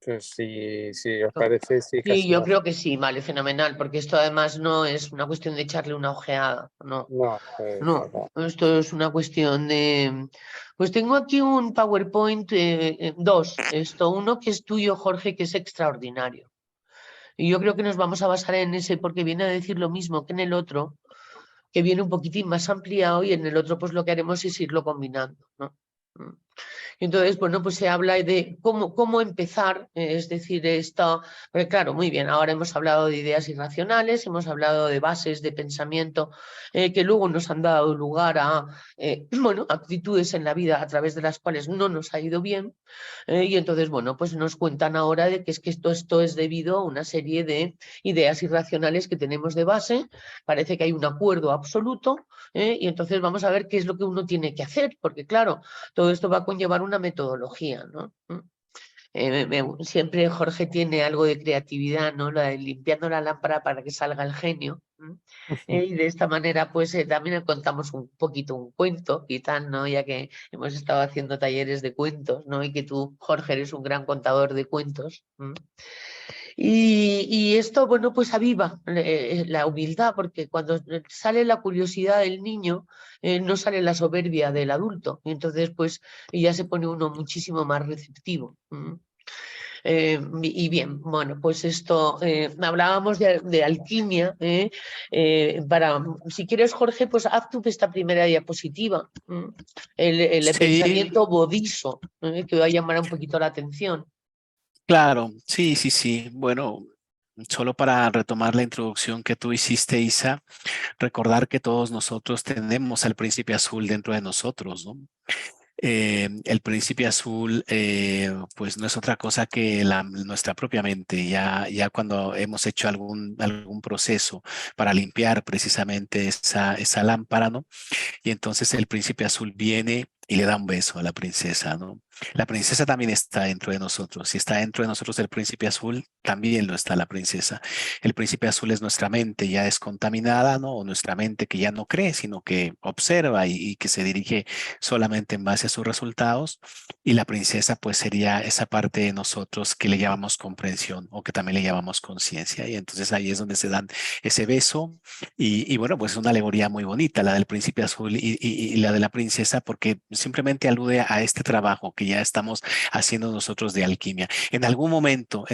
pues, si os parece, sí, Sí, casi yo mejor. creo que sí, vale, fenomenal, porque esto además no es una cuestión de echarle una ojeada, no, No, pues no, esto es una cuestión de. Pues tengo aquí un PowerPoint, dos, uno que es tuyo, Jorge, que es extraordinario. Y yo creo que nos vamos a basar en ese porque viene a decir lo mismo que en el otro, que viene un poquitín más ampliado y en el otro pues lo que haremos es irlo combinando, ¿no? Mm. Entonces, bueno, pues se habla de cómo empezar, es decir, esto, porque claro, muy bien, ahora hemos hablado de ideas irracionales, hemos hablado de bases de pensamiento que luego nos han dado lugar a, bueno, actitudes en la vida a través de las cuales no nos ha ido bien, y entonces, bueno, pues nos cuentan ahora de que es que esto es debido a una serie de ideas irracionales que tenemos de base, parece que hay un acuerdo absoluto, y entonces vamos a ver qué es lo que uno tiene que hacer, porque claro, todo esto va a conllevar una metodología, ¿no? Siempre Jorge tiene algo de creatividad, ¿no? La de limpiando la lámpara para que salga el genio. Y de esta manera, pues también contamos un poquito un cuento, quizás, ¿no? Ya que hemos estado haciendo talleres de cuentos, ¿no? Y que tú, Jorge, eres un gran contador de cuentos. Y esto, bueno, pues aviva la humildad, porque cuando sale la curiosidad del niño, no sale la soberbia del adulto. Y entonces, pues, ya se pone uno muchísimo más receptivo. Y bien, bueno, pues esto, hablábamos de alquimia. Si quieres, Jorge, pues haz tú esta primera diapositiva. El Sí, pensamiento bodizo, que va a llamar un poquito la atención. claro, sí, sí, sí. Bueno, solo para retomar la introducción que tú hiciste, Isa, recordar que todos nosotros tenemos al príncipe azul dentro de nosotros, ¿no? El príncipe azul, pues no es otra cosa que nuestra propia mente. Ya cuando hemos hecho algún proceso para limpiar precisamente esa lámpara, ¿no? Y entonces el príncipe azul viene y le da un beso a la princesa, ¿no? La princesa también está dentro de nosotros. Si está dentro de nosotros el príncipe azul, también lo está la princesa. El príncipe azul es nuestra mente ya descontaminada, ¿no? O nuestra mente que ya no cree, sino que observa y que se dirige solamente en base a sus resultados. Y la princesa, pues, sería esa parte de nosotros que le llamamos comprensión o que también le llamamos conciencia. Y entonces ahí es donde se dan ese beso. Y bueno, pues es una alegoría muy bonita, la del príncipe azul y la de la princesa, porque simplemente alude a este trabajo que ya estamos haciendo nosotros de alquimia. En algún momento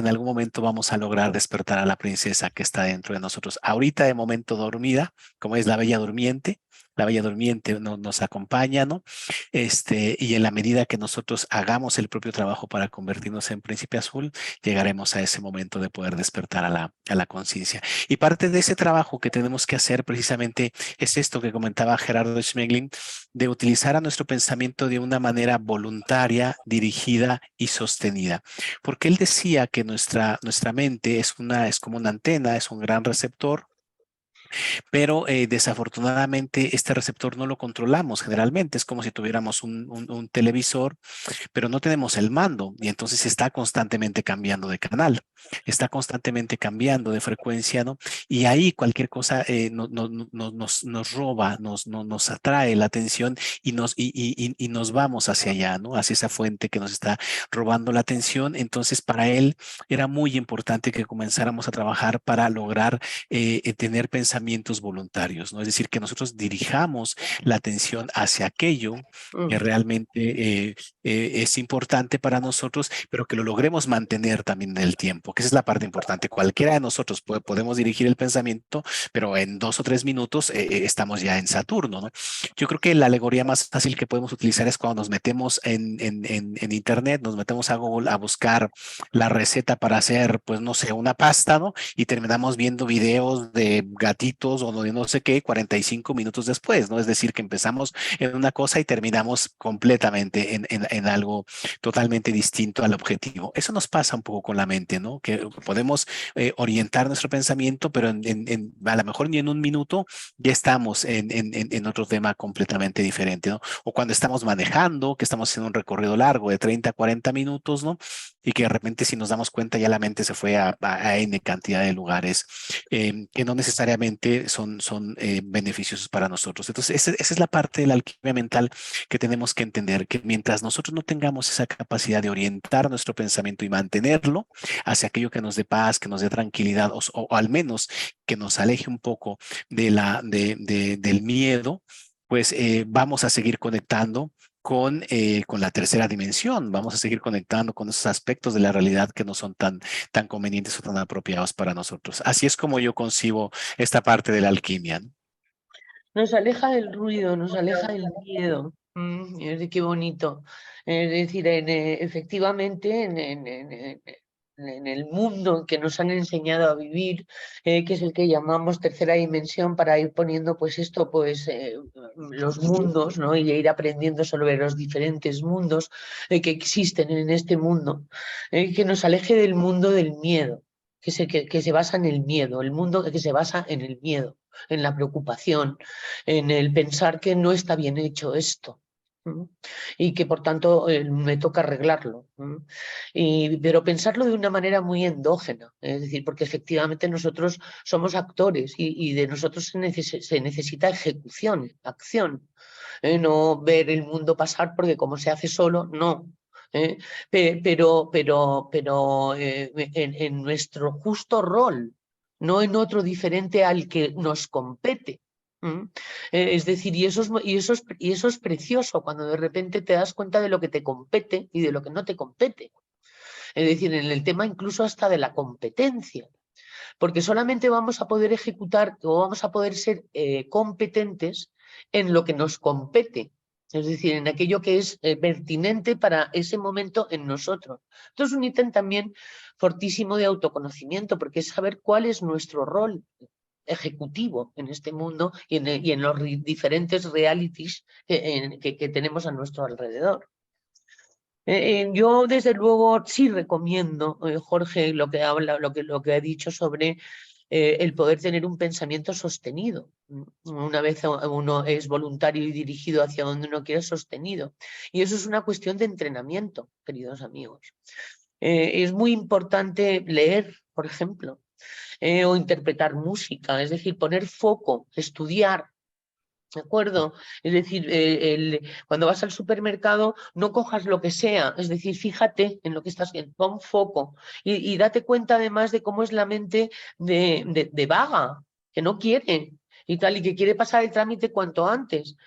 vamos a lograr despertar a la princesa que está dentro de nosotros. Ahorita de momento dormida, como es la Bella Durmiente. La Bella Durmiente nos acompaña, ¿no? Y en la medida que nosotros hagamos el propio trabajo para convertirnos en príncipe azul, llegaremos a ese momento de poder despertar a la conciencia. Y parte de ese trabajo que tenemos que hacer precisamente es esto que comentaba Gerardo Schmeling, de utilizar a nuestro pensamiento de una manera voluntaria, dirigida y sostenida. Porque él decía que nuestra mente es como una antena, es un gran receptor, pero desafortunadamente este receptor no lo controlamos generalmente. Es como si tuviéramos un televisor, pero no tenemos el mando y entonces está constantemente cambiando de canal, está constantemente cambiando de frecuencia, ¿no? Y ahí cualquier cosa nos roba, nos atrae la atención y nos vamos hacia allá, ¿no? Hacia esa fuente que nos está robando la atención. Entonces, para él era muy importante que comenzáramos a trabajar para lograr tener pensamientos pensamientos voluntarios, ¿no? Es decir, que nosotros dirijamos la atención hacia aquello que realmente es importante para nosotros, pero que lo logremos mantener también en el tiempo, que esa es la parte importante. Cualquiera de nosotros podemos dirigir el pensamiento, pero en 2 o 3 minutos estamos ya en Saturno, ¿no? Yo creo que la alegoría más fácil que podemos utilizar es cuando nos metemos en Internet, nos metemos a Google a buscar la receta para hacer, pues no sé, una pasta, ¿no? Y terminamos viendo videos de gatitos o de no sé qué 45 minutos después, ¿no? Es decir, que empezamos en una cosa y terminamos completamente en algo totalmente distinto al objetivo. Eso nos pasa un poco con la mente, ¿no? Que podemos orientar nuestro pensamiento, pero a lo mejor ni en un minuto ya estamos en otro tema completamente diferente, ¿no? O cuando estamos manejando, que estamos haciendo un recorrido largo de 30 a 40 minutos, ¿no? Y que de repente si nos damos cuenta ya la mente se fue a N cantidad de lugares que no necesariamente son beneficiosos para nosotros. Entonces, esa es la parte de la alquimia mental que tenemos que entender, que mientras nosotros no tengamos esa capacidad de orientar nuestro pensamiento y mantenerlo hacia aquello que nos dé paz, que nos dé tranquilidad, o al menos que nos aleje un poco del miedo, pues vamos a seguir conectando con la tercera dimensión, vamos a seguir conectando con esos aspectos de la realidad que no son tan convenientes o tan apropiados para nosotros. Así es como yo concibo esta parte de la alquimia, ¿no? Nos aleja del ruido, nos aleja del miedo. Qué bonito. Es decir, efectivamente, en el mundo en que nos han enseñado a vivir, que es el que llamamos tercera dimensión, para ir poniendo pues esto, pues los mundos, ¿no? Y ir aprendiendo sobre los diferentes mundos que existen en este mundo, que nos aleje del mundo del miedo, que se basa en el miedo, el mundo que se basa en el miedo, en la preocupación, en el pensar que no está bien hecho esto. Y que por tanto me toca arreglarlo. Pero pensarlo de una manera muy endógena, es decir, porque efectivamente nosotros somos actores y de nosotros se necesita ejecución, acción, no ver el mundo pasar porque como se hace solo, no. Pero en nuestro justo rol, no en otro diferente al que nos compete. Es decir, y eso es precioso cuando de repente te das cuenta de lo que te compete y de lo que no te compete. Es decir, en el tema incluso hasta de la competencia, porque solamente vamos a poder ejecutar o vamos a poder ser competentes en lo que nos compete, es decir, en aquello que es pertinente para ese momento en nosotros. Esto es un ítem también fortísimo de autoconocimiento, porque es saber cuál es nuestro rol ejecutivo en este mundo y en los diferentes realities que tenemos a nuestro alrededor. Yo desde luego sí recomiendo, Jorge, lo que ha dicho sobre el poder tener un pensamiento sostenido. Una vez uno es voluntario y dirigido hacia donde uno quiere, sostenido. Y eso es una cuestión de entrenamiento, queridos amigos. Es muy importante leer, por ejemplo, o interpretar música, es decir, poner foco, estudiar. ¿De acuerdo? Es decir, cuando vas al supermercado no cojas lo que sea, es decir, fíjate en lo que estás viendo, pon foco y date cuenta además de cómo es la mente de vaga, que no quiere y tal, y que quiere pasar el trámite cuanto antes,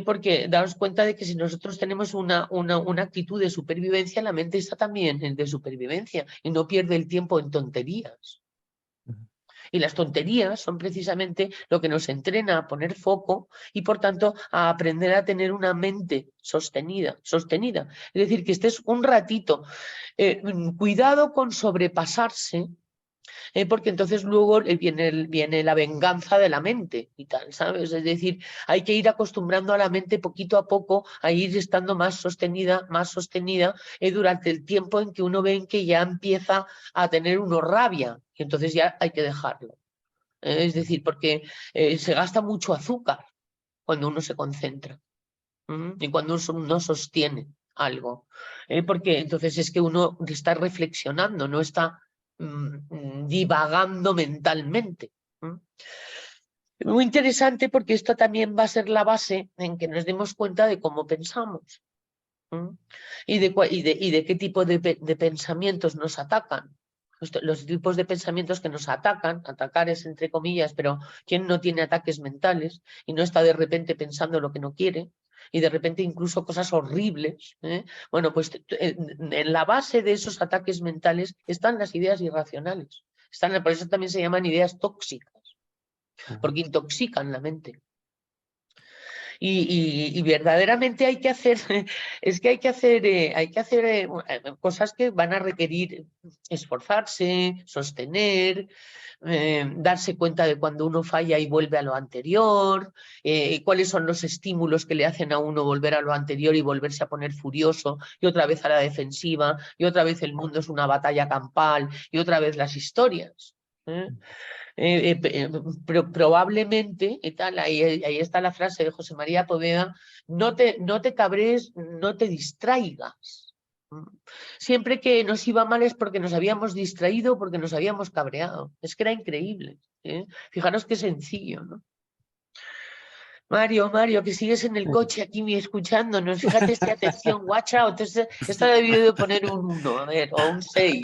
porque daos cuenta de que si nosotros tenemos una actitud de supervivencia, la mente está también de supervivencia y no pierde el tiempo en tonterías. Y las tonterías son precisamente lo que nos entrena a poner foco y, por tanto, a aprender a tener una mente sostenida. Es decir, que estés un ratito. Cuidado con sobrepasarse, porque entonces luego viene la venganza de la mente y tal, ¿sabes? Es decir, hay que ir acostumbrando a la mente poquito a poco a ir estando más sostenida durante el tiempo en que uno ve que ya empieza a tener uno rabia y entonces ya hay que dejarlo. Es decir, porque se gasta mucho azúcar cuando uno se concentra y cuando uno sostiene algo, porque entonces es que uno está reflexionando, no está divagando mentalmente. Muy interesante porque esto también va a ser la base en que nos demos cuenta de cómo pensamos y de qué tipo de pensamientos nos atacan. los tipos de pensamientos que nos atacan, atacar es entre comillas, pero ¿quién no tiene ataques mentales y no está de repente pensando lo que no quiere? Y de repente incluso cosas horribles. Bueno, pues en la base de esos ataques mentales están las ideas irracionales. Por eso también se llaman ideas tóxicas, porque intoxican la mente. Y verdaderamente hay que hacer, es que hay que hacer cosas que van a requerir esforzarse, sostener, darse cuenta de cuando uno falla y vuelve a lo anterior, cuáles son los estímulos que le hacen a uno volver a lo anterior y volverse a poner furioso y otra vez a la defensiva y otra vez el mundo es una batalla campal y otra vez las historias. Pero probablemente, y tal, ahí está la frase de José María Poveda, no te cabres, no te distraigas. Siempre que nos iba mal es porque nos habíamos distraído, porque nos habíamos cabreado. Es que era increíble. Fijaros qué sencillo, ¿no? Mario, que sigues en el coche aquí escuchándonos, fíjate si atención, watch out, esta debió de poner un 1, a ver, o un 6,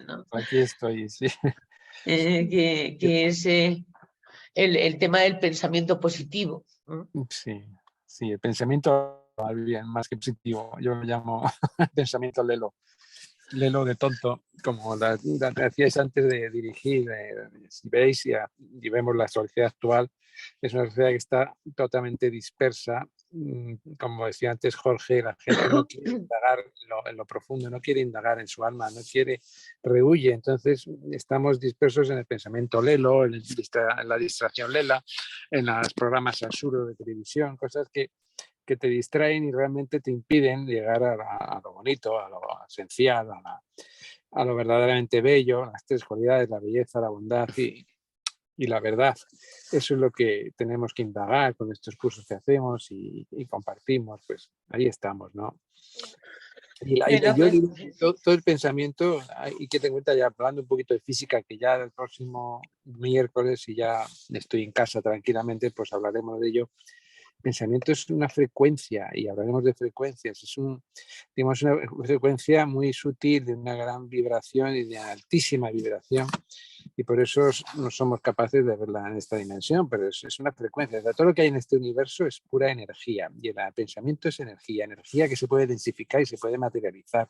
¿no? Aquí estoy, sí. Que es el tema del pensamiento positivo. Sí, el pensamiento bien, más que positivo. Yo lo llamo pensamiento lelo. Lelo de tonto, como la decíais antes de dirigir. Si veis y vemos la sociedad actual, es una sociedad que está totalmente dispersa. Como decía antes Jorge, la gente no quiere indagar en lo profundo, no quiere indagar en su alma, no quiere, rehuye. Entonces estamos dispersos en el pensamiento lelo, en la distracción lela, en los programas absurdos de televisión, cosas que te distraen y realmente te impiden llegar a lo bonito, a lo esencial, a lo verdaderamente bello, las tres cualidades, la belleza, la bondad y la verdad. Eso es lo que tenemos que indagar con estos cursos que hacemos y compartimos, pues ahí estamos, ¿no? Yo digo, todo el pensamiento, y que te cuenta ya hablando un poquito de física, que ya el próximo miércoles, y ya estoy en casa tranquilamente, pues hablaremos de ello. Pensamiento es una frecuencia y hablaremos de frecuencias. Es digamos, una frecuencia muy sutil, de una gran vibración y de altísima vibración, y por eso no somos capaces de verla en esta dimensión, pero es una frecuencia. O sea, todo lo que hay en este universo es pura energía y el pensamiento es energía que se puede densificar y se puede materializar.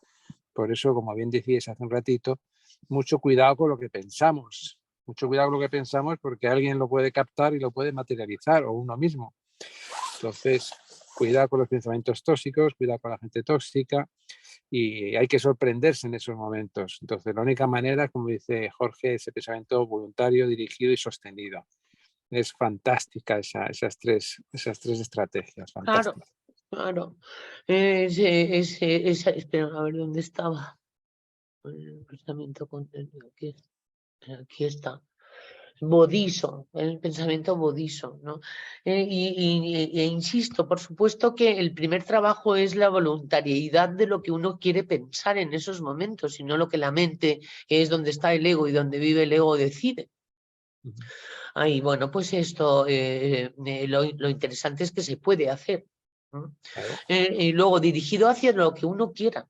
Por eso, como bien decíais hace un ratito, mucho cuidado con lo que pensamos. Mucho cuidado con lo que pensamos porque alguien lo puede captar y lo puede materializar, o uno mismo. Entonces, cuidado con los pensamientos tóxicos, cuidado con la gente tóxica y hay que sorprenderse en esos momentos. Entonces, la única manera, como dice Jorge, es el pensamiento voluntario, dirigido y sostenido. Es fantástica esas tres estrategias. Fantásticas. Claro. Espera, a ver dónde estaba. El pensamiento contenido. Aquí está. Bodiso, el pensamiento bodiso, ¿no? Insisto, por supuesto que el primer trabajo es la voluntariedad de lo que uno quiere pensar en esos momentos, y no lo que la mente, que es donde está el ego y donde vive el ego, decide. Ahí, bueno, pues esto, lo interesante es que se puede hacer, ¿no? Claro. Y luego dirigido hacia lo que uno quiera.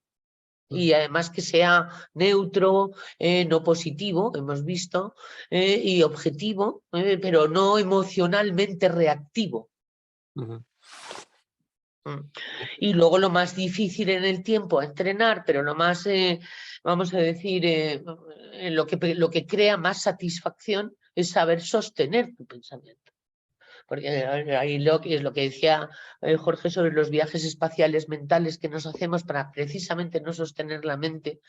Y además que sea neutro, no positivo, hemos visto, y objetivo, pero no emocionalmente reactivo. Y luego lo más difícil en el tiempo a entrenar, pero lo más, vamos a decir, lo que crea más satisfacción es saber sostener tu pensamiento. Porque ahí es lo que decía Jorge sobre los viajes espaciales mentales que nos hacemos para precisamente no sostener la mente.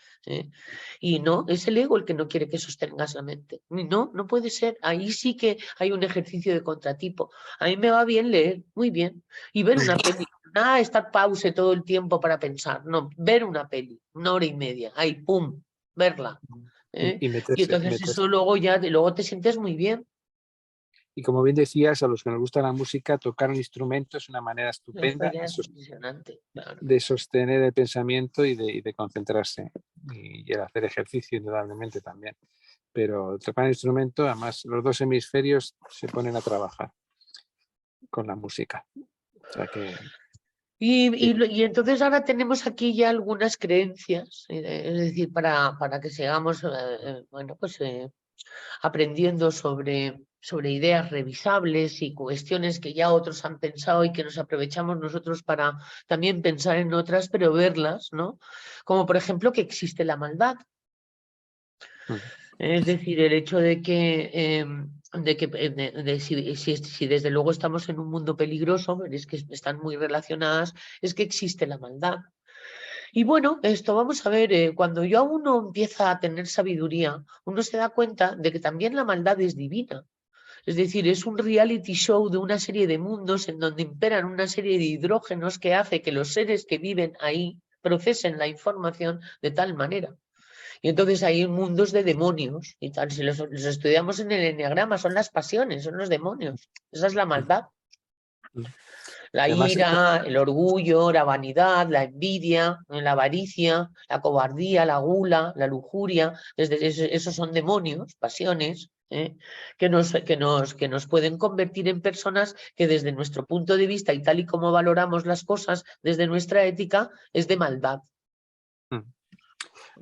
Y no, es el ego el que no quiere que sostengas la mente. No puede ser. Ahí sí que hay un ejercicio de contratipo. A mí me va bien leer, muy bien. Y ver una peli. Nada, estar pause todo el tiempo para pensar. No, ver una peli, 1 hora y media. Ahí, pum, verla. Y entonces eso luego te sientes muy bien. Y como bien decías, a los que nos gusta la música, tocar un instrumento es una manera estupenda de sostener el pensamiento y de concentrarse. Y el hacer ejercicio, indudablemente, también. Pero tocar un instrumento, además, los dos hemisferios se ponen a trabajar con la música. O sea que Y entonces ahora tenemos aquí ya algunas creencias, es decir, para que sigamos bueno, pues, aprendiendo sobre ideas revisables y cuestiones que ya otros han pensado y que nos aprovechamos nosotros para también pensar en otras, pero verlas, ¿no? Como por ejemplo que existe la maldad. Es decir, el hecho de que, si desde luego estamos en un mundo peligroso, es que están muy relacionadas, es que existe la maldad. Y bueno, esto vamos a ver, cuando ya uno empieza a tener sabiduría, uno se da cuenta de que también la maldad es divina. Es decir, es un reality show de una serie de mundos en donde imperan una serie de hidrógenos que hace que los seres que viven ahí procesen la información de tal manera. Y entonces hay mundos de demonios y tal. Si los estudiamos en el enneagrama, son las pasiones, son los demonios. Esa es la maldad. La Además, ira, el orgullo, la vanidad, la envidia, la avaricia, la cobardía, la gula, la lujuria. Esos son demonios, pasiones, que nos pueden convertir en personas que desde nuestro punto de vista y tal y como valoramos las cosas desde nuestra ética, es de maldad.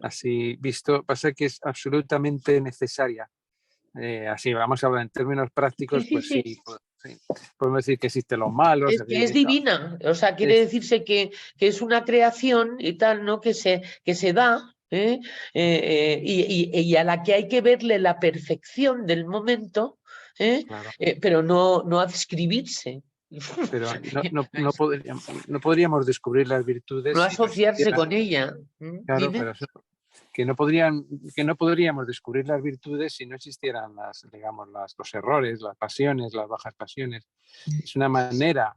así visto, pasa que es absolutamente necesaria. Así vamos a hablar en términos prácticos, pues sí, sí, podemos decir que existen los malos. Es que es divina, o sea, quiere decirse que es una creación y tal, ¿no? Que se da, y a la que hay que verle la perfección del momento, Claro. pero no adscribirse. Pero no podríamos descubrir las virtudes. No si no asociarse existiera- con ella. Claro, Dime. pero que no podríamos descubrir las virtudes si no existieran digamos, los errores, las pasiones, las bajas pasiones. Es una manera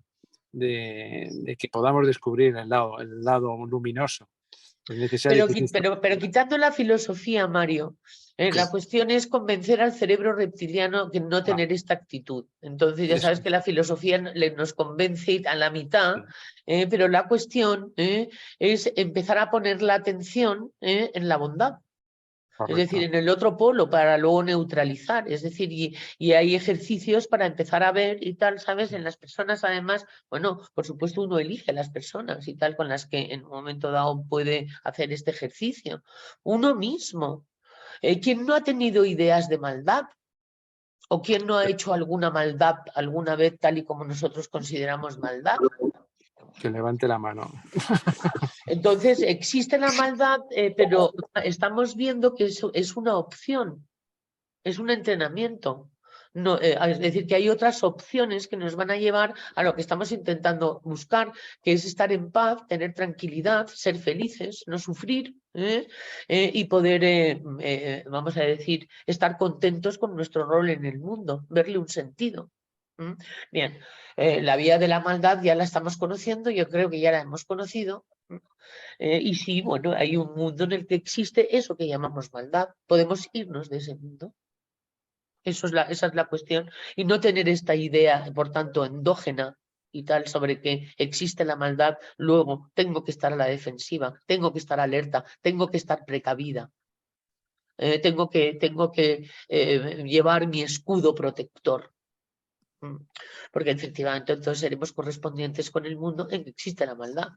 de que podamos descubrir el lado luminoso. Es necesario que exista. Pero quitando la filosofía, Mario, la cuestión es convencer al cerebro reptiliano de no tener esta actitud. Entonces ya sabes que la filosofía nos convence a la mitad, pero la cuestión es empezar a poner la atención en la bondad. Es decir, en el otro polo para luego neutralizar. Es decir, y hay ejercicios para empezar a ver y tal, ¿sabes? En las personas, además, bueno, por supuesto uno elige las personas y tal con las que en un momento dado puede hacer este ejercicio. Uno mismo. ¿Quién no ha tenido ideas de maldad? ¿O quién no ha hecho alguna maldad alguna vez tal y como nosotros consideramos maldad? Que levante la mano. Entonces, existe la maldad, pero estamos viendo que eso es una opción, es un entrenamiento. No, es decir, que hay otras opciones que nos van a llevar a lo que estamos intentando buscar, que es estar en paz, tener tranquilidad, ser felices, no sufrir, y poder, vamos a decir, estar contentos con nuestro rol en el mundo, verle un sentido. Bien, la vía de la maldad ya la estamos conociendo, yo creo que ya la hemos conocido. Y sí, bueno, hay un mundo en el que existe eso que llamamos maldad. Podemos irnos de ese mundo. Esa es la cuestión. Y no tener esta idea, por tanto, endógena y tal, sobre que existe la maldad, luego tengo que estar a la defensiva, tengo que estar alerta, tengo que estar precavida. Tengo que llevar mi escudo protector. Porque efectivamente entonces seremos correspondientes con el mundo en que existe la maldad.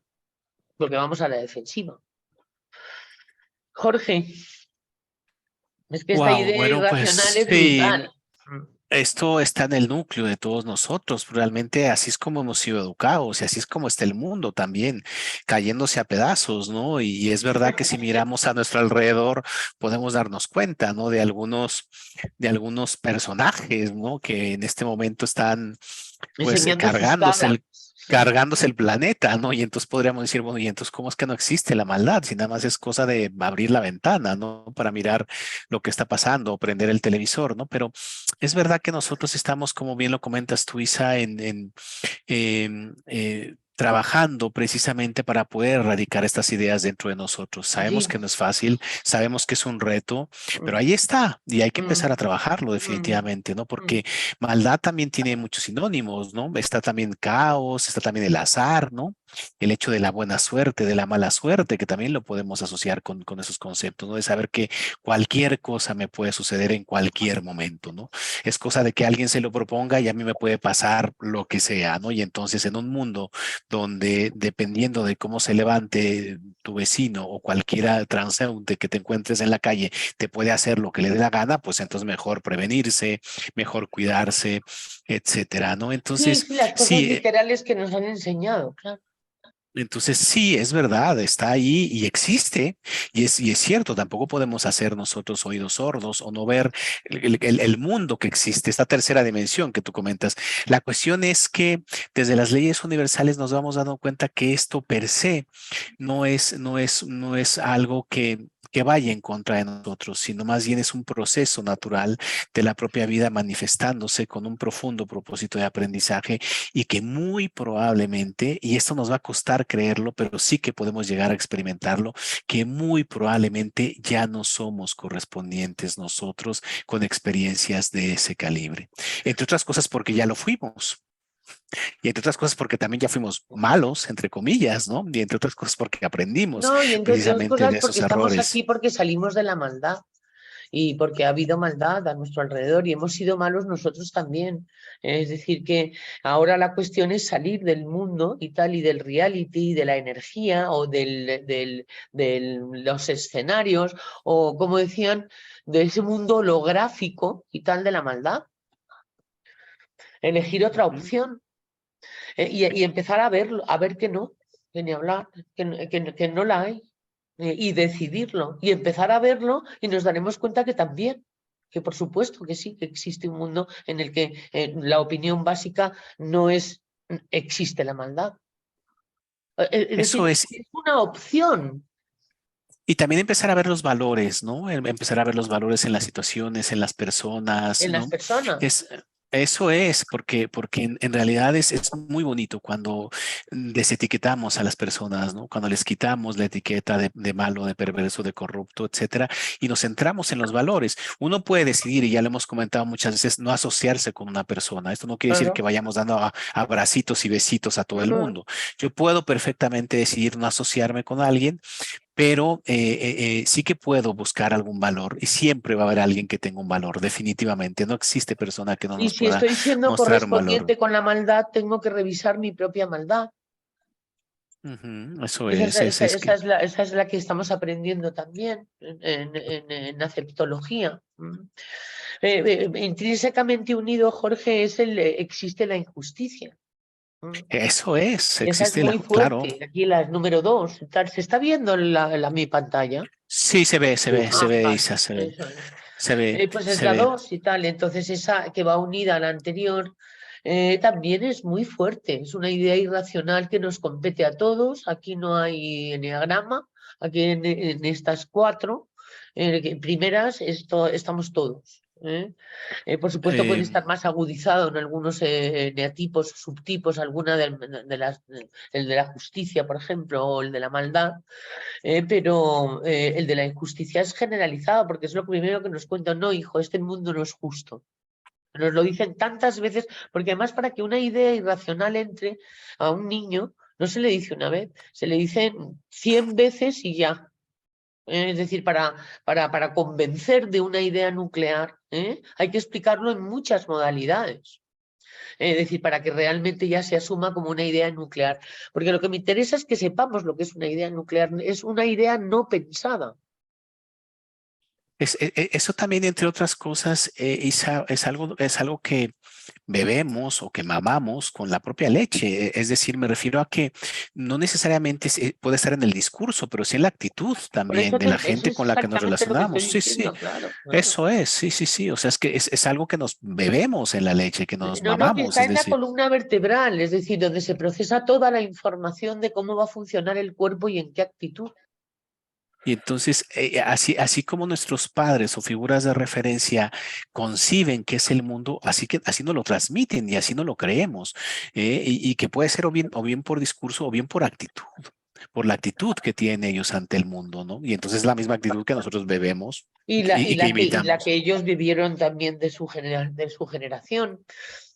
Porque vamos a la defensiva. Jorge, es que esta idea Bueno, irracional pues es sí, brutal. esto está en el núcleo de todos nosotros. Realmente así es como hemos sido educados y así es como está el mundo también, cayéndose a pedazos, ¿no? Y es verdad que si miramos a nuestro alrededor podemos darnos cuenta, ¿no? De algunos personajes, ¿no? Que en este momento están pues Enseñando sus caras. cargándose el planeta, ¿no? Y entonces podríamos decir, bueno, y entonces ¿cómo es que no existe la maldad? Si nada más es cosa de abrir la ventana, ¿no? Para mirar lo que está pasando o prender el televisor, ¿no? Pero es verdad que nosotros estamos, como bien lo comentas tú, Isa, trabajando precisamente para poder erradicar estas ideas dentro de nosotros. Sabemos que no es fácil, sabemos que es un reto, pero ahí está y hay que empezar a trabajarlo definitivamente, ¿no? Porque maldad también tiene muchos sinónimos, ¿no? Está también caos, está también el azar, ¿no? el hecho de la buena suerte, de la mala suerte, que también lo podemos asociar con esos conceptos, ¿no? De saber que cualquier cosa me puede suceder en cualquier momento, ¿no? Es cosa de que alguien se lo proponga y a mí me puede pasar lo que sea, ¿no? Y entonces en un mundo donde dependiendo de cómo se levante tu vecino o cualquiera transeúnte que te encuentres en la calle te puede hacer lo que le dé la gana, pues entonces mejor prevenirse, mejor cuidarse, etcétera, ¿no? Sí, Entonces, sí, las cosas sí, literales que nos han enseñado, claro. entonces, sí, es verdad, está ahí y existe, y es cierto, tampoco podemos hacer nosotros oídos sordos o no ver el mundo que existe, esta tercera dimensión que tú comentas. La cuestión es que desde las leyes universales nos vamos dando cuenta que esto per se no es algo que vaya en contra de nosotros, sino más bien es un proceso natural de la propia vida manifestándose con un profundo propósito de aprendizaje y que muy probablemente, y esto nos va a costar creerlo, pero sí que podemos llegar a experimentarlo, que muy probablemente ya no somos correspondientes nosotros con experiencias de ese calibre. Entre otras cosas porque ya lo fuimos. Y entre otras cosas porque también ya fuimos malos, entre comillas, ¿no? Y entre otras cosas porque aprendimos No, y entre otras precisamente cosas de porque esos estamos aquí errores. porque salimos de la maldad y porque ha habido maldad a nuestro alrededor y hemos sido malos nosotros también. Es decir, que ahora la cuestión es salir del mundo y tal, y del reality, de la energía o de los escenarios, o como decían, de ese mundo holográfico y tal de la maldad. Elegir otra Ujú. opción y empezar a verlo, a ver que ni hablar, que no la hay. Y decidirlo y empezar a verlo y nos daremos cuenta que también, que por supuesto que sí, que existe un mundo en el que la opinión básica no es existe la maldad. Es Eso decir, es. es una opción Y también empezar a ver los valores, ¿no? Empezar a ver los valores en las situaciones, en las personas, en las ¿no? personas. Es, eso es, porque en realidad es muy bonito cuando desetiquetamos a las personas, ¿no? Cuando les quitamos la etiqueta de malo, de perverso, de corrupto, etcétera, y nos centramos en los valores. Uno puede decidir, y ya lo hemos comentado muchas veces, no asociarse con una persona. Esto no quiere decir que Claro. vayamos dando abracitos y besitos a todo el Ujú. mundo. Yo puedo perfectamente decidir no asociarme con alguien, pero sí que puedo buscar algún valor y siempre va a haber alguien que tenga un valor, definitivamente. No existe persona que no Y nos si pueda estoy siendo mostrar un valor. correspondiente con la maldad, tengo que revisar mi propia maldad. Ujú, eso Esa es, es, es, es que esa es la que estamos aprendiendo también en aceptología. Intrínsecamente unido, Jorge, existe la injusticia. Mm. Esa es existe muy claro. fuerte. Aquí la número 2. ¿Se está viendo mi pantalla? Sí, se ve, Vale, Isa, se ve, eso es. se ve, Pues es se la ve. 2 y tal. Entonces esa que va unida a la anterior también es muy fuerte. Es una idea irracional que nos compete a todos. Aquí no hay enneagrama. Aquí en estas 4 primeras estamos todos. Por supuesto puede Eh, estar más agudizado en algunos eneatipos, subtipos, alguna el de la justicia, por ejemplo, o el de la maldad, pero el de la injusticia es generalizado porque es lo primero que nos cuentan. No, hijo, este mundo no es justo. Nos lo dicen tantas veces, porque además para que una idea irracional entre a un niño, no se le dice una vez, se le dice 100 veces y ya. Es decir, para convencer de una idea nuclear, hay que explicarlo en muchas modalidades. Es decir, para que realmente ya se asuma como una idea nuclear. Porque lo que me interesa es que sepamos lo que es una idea nuclear. Es una idea no pensada. eso también, entre otras cosas, Isa, es algo que bebemos o que mamamos con la propia leche. Es decir, me refiero a que no necesariamente puede estar en el discurso, pero sí en la actitud Por también eso de la eso gente es con la que nos exactamente lo que estoy relacionamos. Sí, sí, diciendo, claro, claro. eso es, sí, sí, sí. O sea, es que es algo que nos bebemos en la leche, que nos No, no, que mamamos, está es en la decir. columna vertebral, es decir, donde se procesa toda la información de cómo va a funcionar el cuerpo y en qué actitud. Y entonces, así como nuestros padres o figuras de referencia conciben que es el mundo, así nos lo transmiten y así no lo creemos, y que puede ser o bien por discurso o bien por actitud, por la actitud que tienen ellos ante el mundo, ¿no? Y entonces es la misma actitud que nosotros bebemos Y y que y la que imitamos ellos vivieron también de su generación.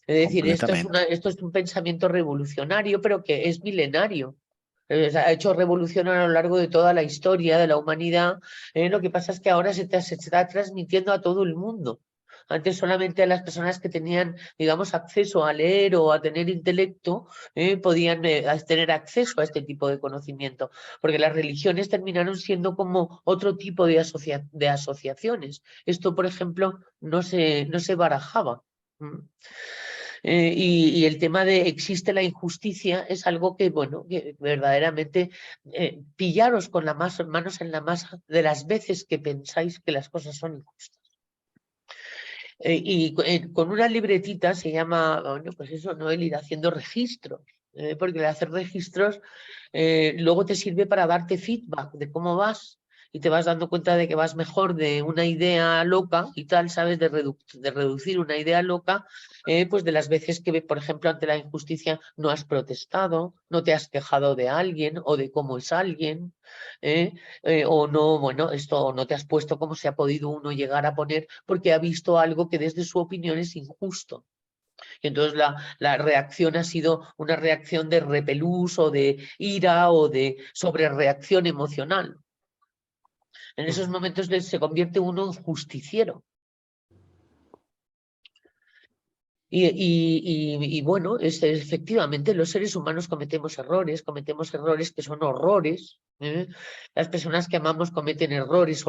Es decir, completamente. esto es un pensamiento revolucionario, pero que es milenario. Ha hecho revolución a lo largo de toda la historia de la humanidad. Lo que pasa es que ahora se está transmitiendo a todo el mundo. Antes solamente a las personas que tenían, digamos, acceso a leer o a tener intelecto, podían tener acceso a este tipo de conocimiento, porque las religiones terminaron siendo como otro tipo de asociaciones. Esto, por ejemplo, no se barajaba. Y el tema de existe la injusticia es algo que, bueno, que verdaderamente pillaros con manos en la masa de las veces que pensáis que las cosas son injustas. Con una libretita se llama, bueno, pues eso, ¿no? El ir haciendo registros, porque el hacer registros luego te sirve para darte feedback de cómo vas y te vas dando cuenta de que vas mejor de una idea loca y tal, ¿sabes? De reducir una idea loca, pues de las veces que, por ejemplo, ante la injusticia no has protestado, no te has quejado de alguien o de cómo es alguien, o no, bueno, esto no te has puesto como se ha podido uno llegar a poner porque ha visto algo que desde su opinión es injusto. Y entonces la reacción ha sido una reacción de repelús o de ira o de sobrereacción emocional. En esos momentos se convierte uno en justiciero. Y bueno, efectivamente los seres humanos cometemos errores que son horrores. Las personas que amamos cometen horrores.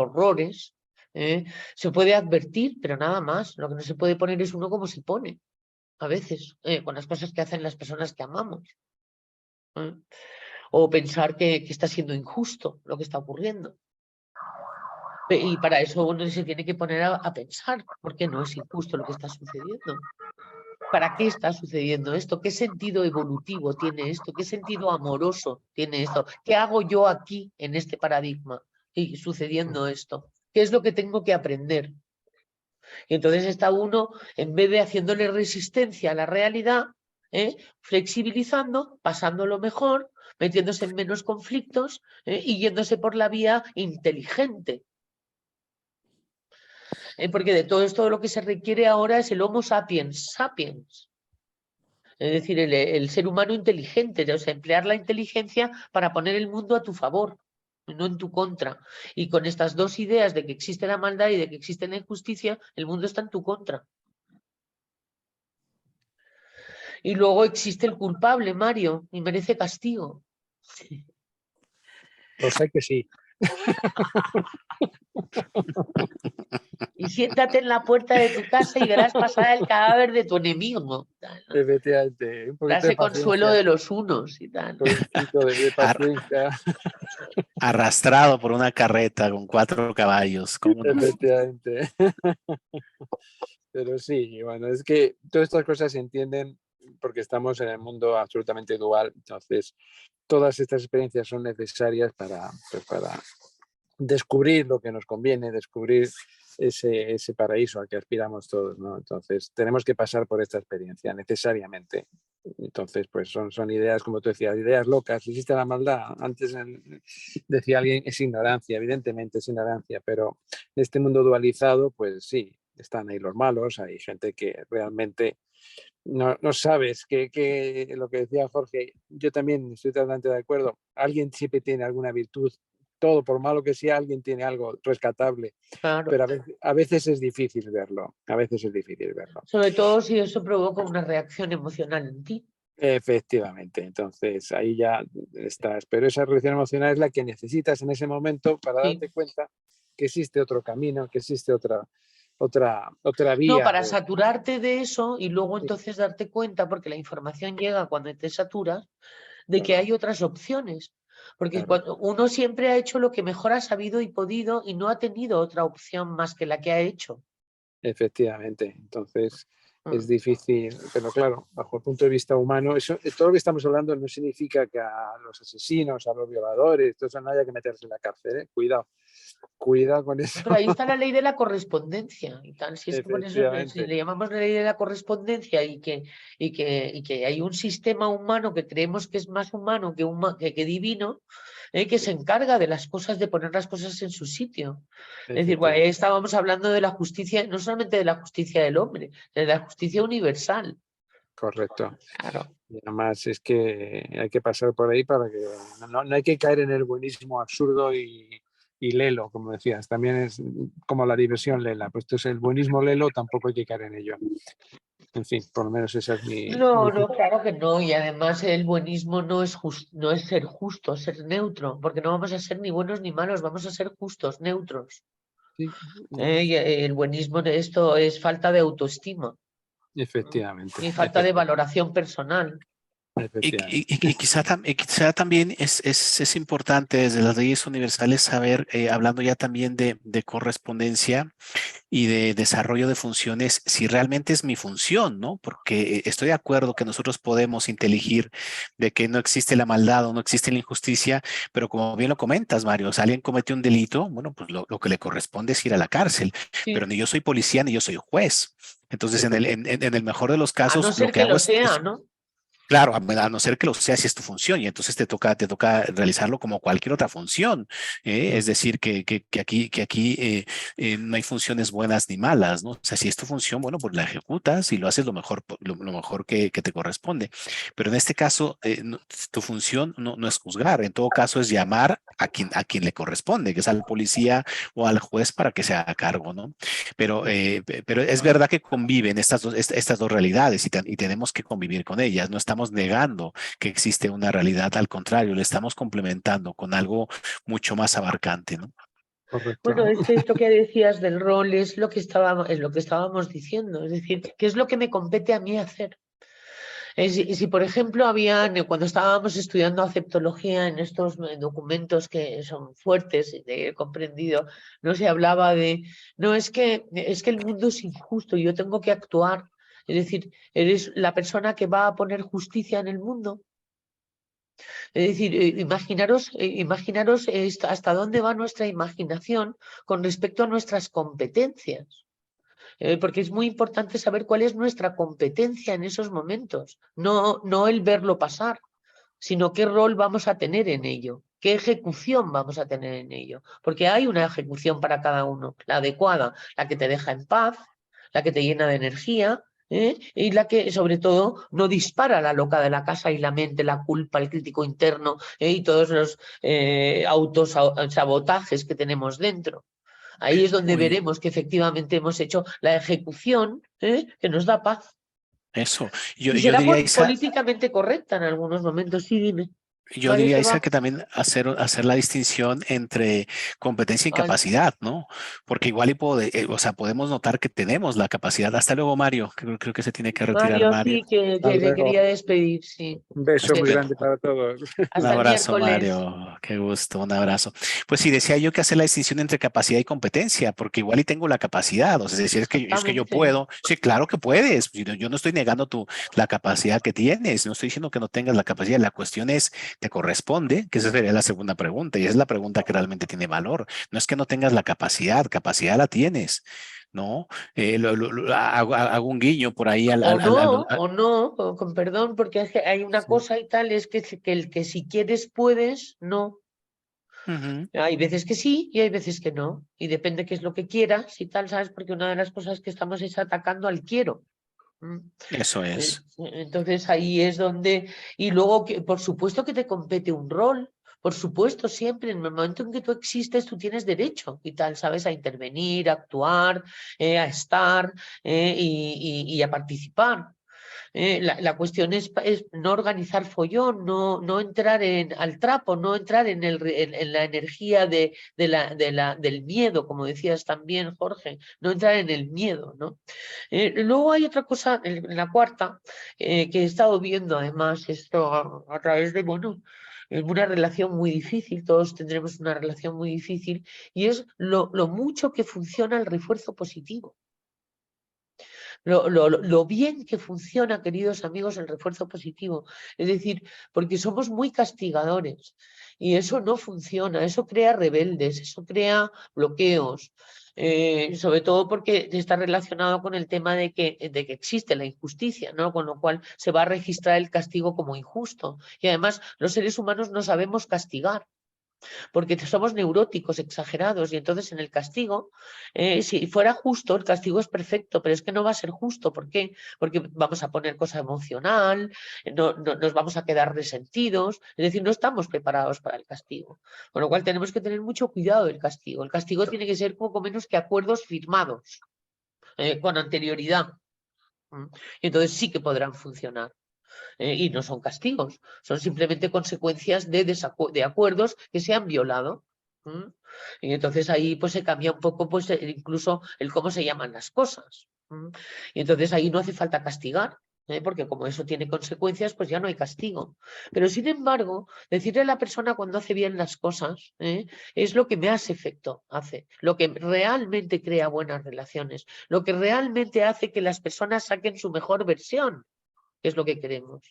Se puede advertir, pero nada más. Lo que no se puede poner es uno como se pone, a veces, con las cosas que hacen las personas que amamos. O pensar que está siendo injusto lo que está ocurriendo. Y para eso uno se tiene que poner a pensar por qué no es injusto lo que está sucediendo. ¿Para qué está sucediendo esto? ¿Qué sentido evolutivo tiene esto? ¿Qué sentido amoroso tiene esto? ¿Qué hago yo aquí en este paradigma y sucediendo esto? ¿Qué es lo que tengo que aprender? Y entonces está uno, en vez de haciéndole resistencia a la realidad, flexibilizando, pasándolo mejor, metiéndose en menos conflictos y yéndose por la vía inteligente. Porque de todo esto lo que se requiere ahora es el Homo sapiens sapiens. Es decir, el ser humano inteligente, o sea, emplear la inteligencia para poner el mundo a tu favor, no en tu contra. Y con estas dos ideas de que existe la maldad y de que existe la injusticia, el mundo está en tu contra. Y luego existe el culpable, Mario, y merece castigo. Lo sé que sí. Y siéntate en la puerta de tu casa y verás pasar el cadáver de tu enemigo. Efectivamente, un poquito de Darse consuelo paciencia. de los unos y tal. Un poquito de paciencia. Arrastrado por una carreta con 4 caballos. Efectivamente. Pero sí, bueno, es que todas estas cosas se entienden porque estamos en el mundo absolutamente dual. Entonces, todas estas experiencias son necesarias para descubrir lo que nos conviene, descubrir ese paraíso al que aspiramos todos, ¿no? Entonces, tenemos que pasar por esta experiencia necesariamente. Entonces, pues son ideas, como tú decías, ideas locas. ¿Existe la maldad? Antes decía alguien, es ignorancia, evidentemente es ignorancia, pero en este mundo dualizado, pues sí, están ahí los malos, hay gente que realmente no sabes que lo que decía Jorge, yo también estoy totalmente de acuerdo, alguien siempre tiene alguna virtud, todo por malo que sea, alguien tiene algo rescatable, Claro. pero a veces es difícil verlo, Sobre todo si eso provoca una reacción emocional en ti. Efectivamente, entonces ahí ya estás, pero esa reacción emocional es la que necesitas en ese momento para Sí. darte cuenta que existe otro camino, que existe otra vía. No, para saturarte de eso y luego entonces darte cuenta, porque la información llega cuando te saturas, de que hay otras opciones. Porque Claro. uno siempre ha hecho lo que mejor ha sabido y podido y no ha tenido otra opción más que la que ha hecho. Efectivamente, entonces es difícil, pero claro, bajo el punto de vista humano, todo lo que estamos hablando no significa que a los asesinos, a los violadores, todo eso no haya que meterse en la cárcel, ¿eh? Cuidado con eso. Pero ahí está la ley de la correspondencia y tal. Si es que por eso si le llamamos la ley de la correspondencia y que hay un sistema humano que creemos que es más humano que divino, que se encarga de las cosas, de poner las cosas en su sitio. Es decir, bueno, estábamos hablando de la justicia, no solamente de la justicia del hombre, de la justicia universal. Correcto. Claro. Y además es que hay que pasar por ahí para que no hay que caer en el buenismo absurdo y lelo, como decías. También es como la diversión lela. Pues entonces el buenismo lelo tampoco hay que caer en ello. En fin, por lo menos esa es No, no, claro que no. Y además el buenismo no es ser justo, es ser neutro, porque no vamos a ser ni buenos ni malos, vamos a ser justos, neutros. sí, Y el buenismo de esto es falta de autoestima efectivamente. y falta de valoración personal. Efectivamente. Y quizá también es importante desde las leyes universales saber, hablando ya también de correspondencia y de desarrollo de funciones, si realmente es mi función, ¿no? Porque estoy de acuerdo que nosotros podemos inteligir de que no existe la maldad o no existe la injusticia, pero como bien lo comentas, Mario, si alguien comete un delito, bueno, pues lo que le corresponde es ir a la cárcel, pero Sí. ni yo soy policía ni yo soy juez. Entonces, en el mejor de los A no casos, lo ser que que hago lo sea, ¿no? claro, a no ser que lo sea si es tu función y entonces te toca realizarlo como cualquier otra función. Es decir, que aquí no hay funciones buenas ni malas, ¿no? O sea, si es tu función, bueno, pues la ejecutas y lo haces lo mejor, lo mejor que te corresponde. Pero en este caso, tu función no es juzgar, en todo caso es llamar a quien le corresponde, que es al policía o al juez para que se haga cargo, ¿no? Pero es verdad que conviven estas dos realidades y tenemos que convivir con ellas. No estamos negando que existe una realidad, al contrario, le estamos complementando con algo mucho más abarcante, ¿no? Correcto. Bueno, es que esto que decías del rol es lo que estábamos diciendo, es decir, ¿qué es lo que me compete a mí hacer? Si, por ejemplo, cuando estábamos estudiando aceptología en estos documentos que son fuertes, he comprendido, no se hablaba no, es que el mundo es injusto y yo tengo que actuar. Es decir, eres la persona que va a poner justicia en el mundo. Es decir, imaginaros hasta dónde va nuestra imaginación con respecto a nuestras competencias. Porque es muy importante saber cuál es nuestra competencia en esos momentos, no el verlo pasar, sino qué rol vamos a tener en ello, qué ejecución vamos a tener en ello, porque hay una ejecución para cada uno, la adecuada, la que te deja en paz, la que te llena de energía, y la que sobre todo no dispara la loca de la casa y la mente, la culpa, el crítico interno, y todos los autosabotajes que tenemos dentro. Ahí es donde Muy, veremos que efectivamente hemos hecho la ejecución, que nos da paz. eso. Y Yo será diría, Isa, políticamente correcta en algunos momentos. Sí, dime. Yo Mario diría, se Isa, va. que también hacer la distinción entre competencia y Vale. capacidad, ¿no? Porque igual o sea, podemos notar que tenemos la capacidad. Hasta luego, Mario. Creo que se tiene que retirar, Mario, Mario. sí, que Hasta se quería luego. despedir, sí. Un beso muy Que- grande para todos. Un Hasta el abrazo, miércoles. Mario. Qué gusto, un abrazo. Pues sí, decía yo que hacer la distinción entre capacidad y competencia, porque igual y tengo la capacidad. O sea, decir, es que yo Exactamente. puedo. Sí, claro que puedes. Yo no estoy negando la capacidad que tienes. No estoy diciendo que no tengas la capacidad. La cuestión es, ¿te corresponde? Que esa sería la segunda pregunta. Y esa es la pregunta que realmente tiene valor. No es que no tengas la capacidad la tienes. ¿No? Hago un guiño por ahí O no, con perdón, porque es que hay una Sí. cosa y tal, es que el que si quieres puedes, no. Ujú, Hay veces que sí y hay veces que no. Y depende qué es lo que quieras y tal, ¿sabes? Porque una de las cosas que estamos es atacando al quiero. Mm. eso es. Entonces ahí es donde, y luego por supuesto que te compete un rol, por supuesto siempre, en el momento en que tú existes, tú tienes derecho y tal, ¿sabes? A intervenir, a actuar, a estar, y a participar. La cuestión es no organizar follón, no entrar al trapo, no entrar en la energía del miedo, como decías también, Jorge, no entrar en el miedo, ¿no? Luego hay otra cosa, en la cuarta, que he estado viendo además esto a través de, bueno, una relación muy difícil, todos tendremos una relación muy difícil, y es lo mucho que funciona el refuerzo positivo. Lo bien que funciona, queridos amigos, el refuerzo positivo. Es decir, porque somos muy castigadores y eso no funciona, eso crea rebeldes, eso crea bloqueos. Sobre todo porque está relacionado con el tema de que existe la injusticia, ¿no? Con lo cual se va a registrar el castigo como injusto. Y además los seres humanos no sabemos castigar. porque somos neuróticos, exagerados, y entonces en el castigo, si fuera justo, el castigo es perfecto, pero es que no va a ser justo. ¿Por qué? Porque vamos a poner cosa emocional, nos vamos a quedar resentidos, es decir, no estamos preparados para el castigo. Con lo cual tenemos que tener mucho cuidado del castigo. El castigo tiene que ser poco menos que acuerdos firmados con anterioridad. Y entonces sí que podrán funcionar. Y no son castigos, son simplemente consecuencias de acuerdos que se han violado. Y entonces ahí pues se cambia un poco pues incluso el cómo se llaman las cosas. Y entonces ahí no hace falta castigar, porque como eso tiene consecuencias, pues ya no hay castigo. Pero sin embargo, decirle a la persona cuando hace bien las cosas es lo que más efecto hace, lo que realmente crea buenas relaciones, lo que realmente hace que las personas saquen su mejor versión, que es lo que queremos.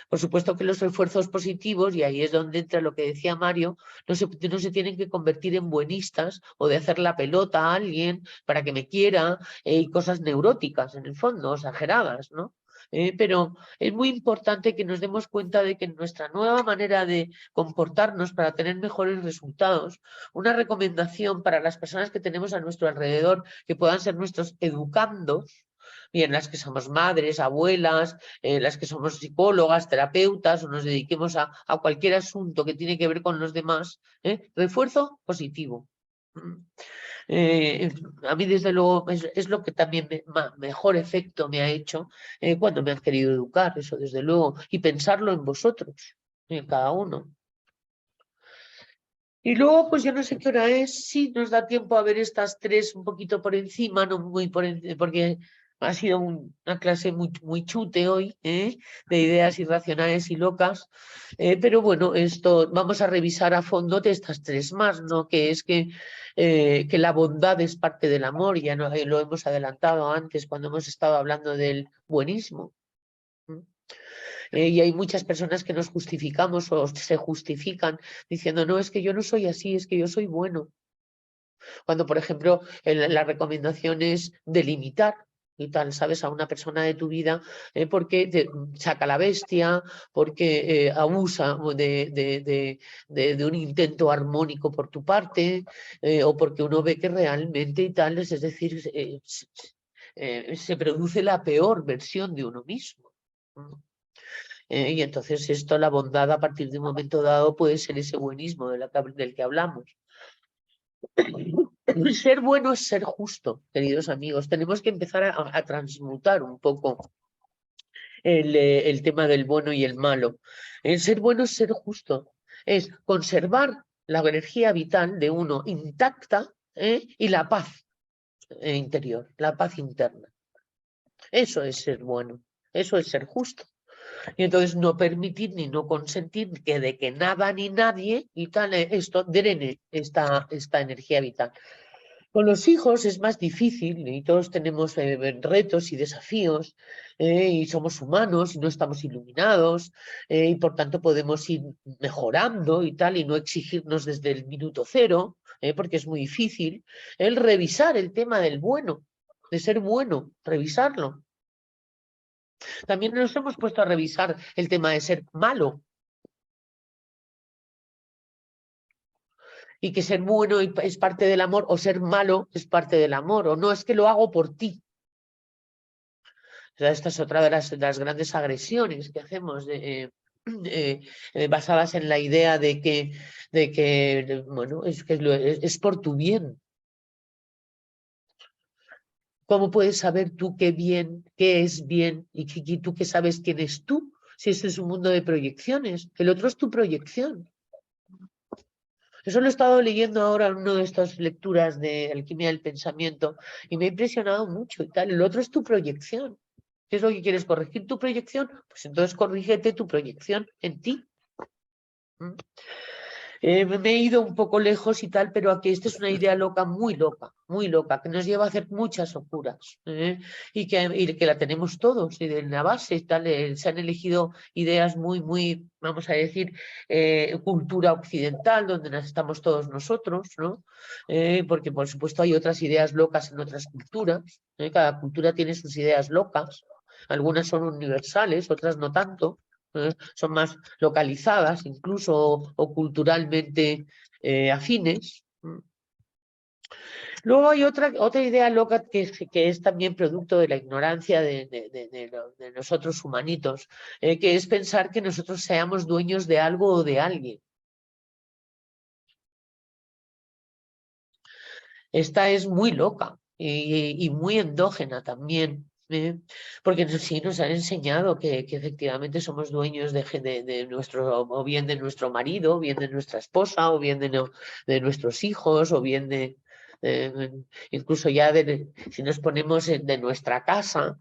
Por supuesto que los esfuerzos positivos, y ahí es donde entra lo que decía Mario, no se tienen que convertir en buenistas o de hacer la pelota a alguien para que me quiera y cosas neuróticas en el fondo, exageradas, ¿no? Pero es muy importante que nos demos cuenta de que nuestra nueva manera de comportarnos para tener mejores resultados, una recomendación para las personas que tenemos a nuestro alrededor, que puedan ser nuestros educandos, bien las que somos madres, abuelas, las que somos psicólogas, terapeutas o nos dediquemos a cualquier asunto que tiene que ver con los demás, refuerzo positivo. A mí desde luego es lo que también mejor efecto me ha hecho cuando me han querido educar, eso desde luego, y pensarlo en vosotros, en cada uno. Y luego, pues yo no sé qué hora es, sí nos da tiempo a ver estas tres un poquito por encima, no muy por encima, porque ha sido una clase muy chute hoy, de ideas irracionales y locas, pero bueno, esto vamos a revisar a fondo de estas tres más, ¿no? Que es que la bondad es parte del amor, ya no, lo hemos adelantado antes cuando hemos estado hablando del buenismo. Y hay muchas personas que nos justificamos o se justifican diciendo, no, es que yo no soy así, es que yo soy bueno. Cuando, por ejemplo, la recomendación es delimitar y tal, sabes, a una persona de tu vida porque saca la bestia, porque abusa de un intento armónico por tu parte, o porque uno ve que realmente y tal, es decir, se produce la peor versión de uno mismo. Y entonces esto, la bondad a partir de un momento dado puede ser ese buenismo del que hablamos. Ser bueno es ser justo, queridos amigos. Tenemos que empezar a transmutar un poco el tema del bueno y el malo. El ser bueno es ser justo, es conservar la energía vital de uno intacta y la paz interior, la paz interna. Eso es ser bueno, eso es ser justo. Y entonces no permitir ni no consentir que de que nada ni nadie y tal, esto drene esta energía vital. Con los hijos es más difícil y todos tenemos retos y desafíos y somos humanos y no estamos iluminados y por tanto podemos ir mejorando y tal y no exigirnos desde el minuto cero porque es muy difícil el revisar el tema del bueno, de ser bueno, revisarlo. También nos hemos puesto a revisar el tema de ser malo. Y que ser bueno es parte del amor, o ser malo es parte del amor, o no, es que lo hago por ti. O sea, esta es otra de las grandes agresiones que hacemos, basadas en la idea de que bueno, es por tu bien. ¿Cómo puedes saber tú qué es bien, y tú qué sabes quién es tú? Si este es un mundo de proyecciones, el otro es tu proyección. Eso lo he estado leyendo ahora en una de estas lecturas de Alquimia del Pensamiento y me ha impresionado mucho y tal. El otro es tu proyección. ¿Qué es lo que quieres? ¿Corregir tu proyección? Pues entonces corrígete tu proyección en ti. Me he ido un poco lejos y tal, pero aquí esta es una idea loca, muy loca, que nos lleva a hacer muchas locuras y que la tenemos todos. Y en la base y tal, se han elegido ideas muy, vamos a decir, cultura occidental, donde estamos todos nosotros, ¿no? Porque por supuesto hay otras ideas locas en otras culturas. Cada cultura tiene sus ideas locas. Algunas son universales, otras no tanto. son más localizadas incluso o culturalmente afines. Luego hay otra idea loca que es también producto de la ignorancia de nosotros humanitos, que es pensar que nosotros seamos dueños de algo o de alguien. Esta es muy loca y muy endógena también. Porque sí nos han enseñado que efectivamente somos dueños de nuestro, o bien de nuestro marido, o bien de nuestra esposa, o bien de nuestros hijos, o bien incluso ya si nos ponemos de nuestra casa.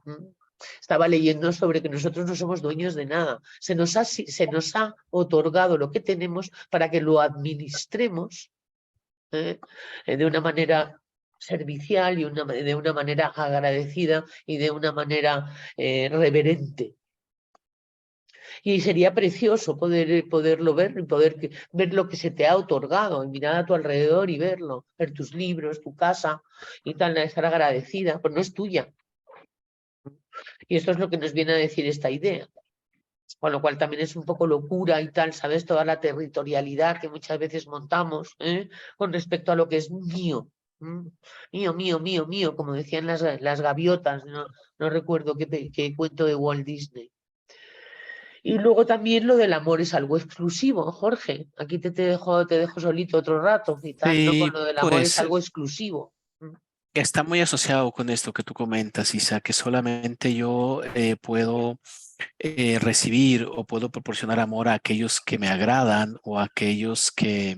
Estaba leyendo sobre que nosotros no somos dueños de nada. Se nos ha otorgado lo que tenemos para que lo administremos de una manera servicial y de una manera agradecida y de una manera reverente. Y sería precioso poderlo ver y ver lo que se te ha otorgado y mirar a tu alrededor y verlo, ver tus libros, tu casa y tal, estar agradecida, pues no es tuya. Y esto es lo que nos viene a decir esta idea. Con lo cual también es un poco locura y tal, ¿sabes? Toda la territorialidad que muchas veces montamos con respecto a lo que es mío. Mío, mío, mío, mío, como decían las gaviotas, no recuerdo qué cuento de Walt Disney. Y luego también lo del amor es algo exclusivo, Jorge. Aquí te dejo solito otro rato y tal, ¿no? Con Sí, lo del amor es pues algo exclusivo. está muy asociado con esto que tú comentas, Isa, que solamente yo puedo recibir o puedo proporcionar amor a aquellos que me agradan o a aquellos que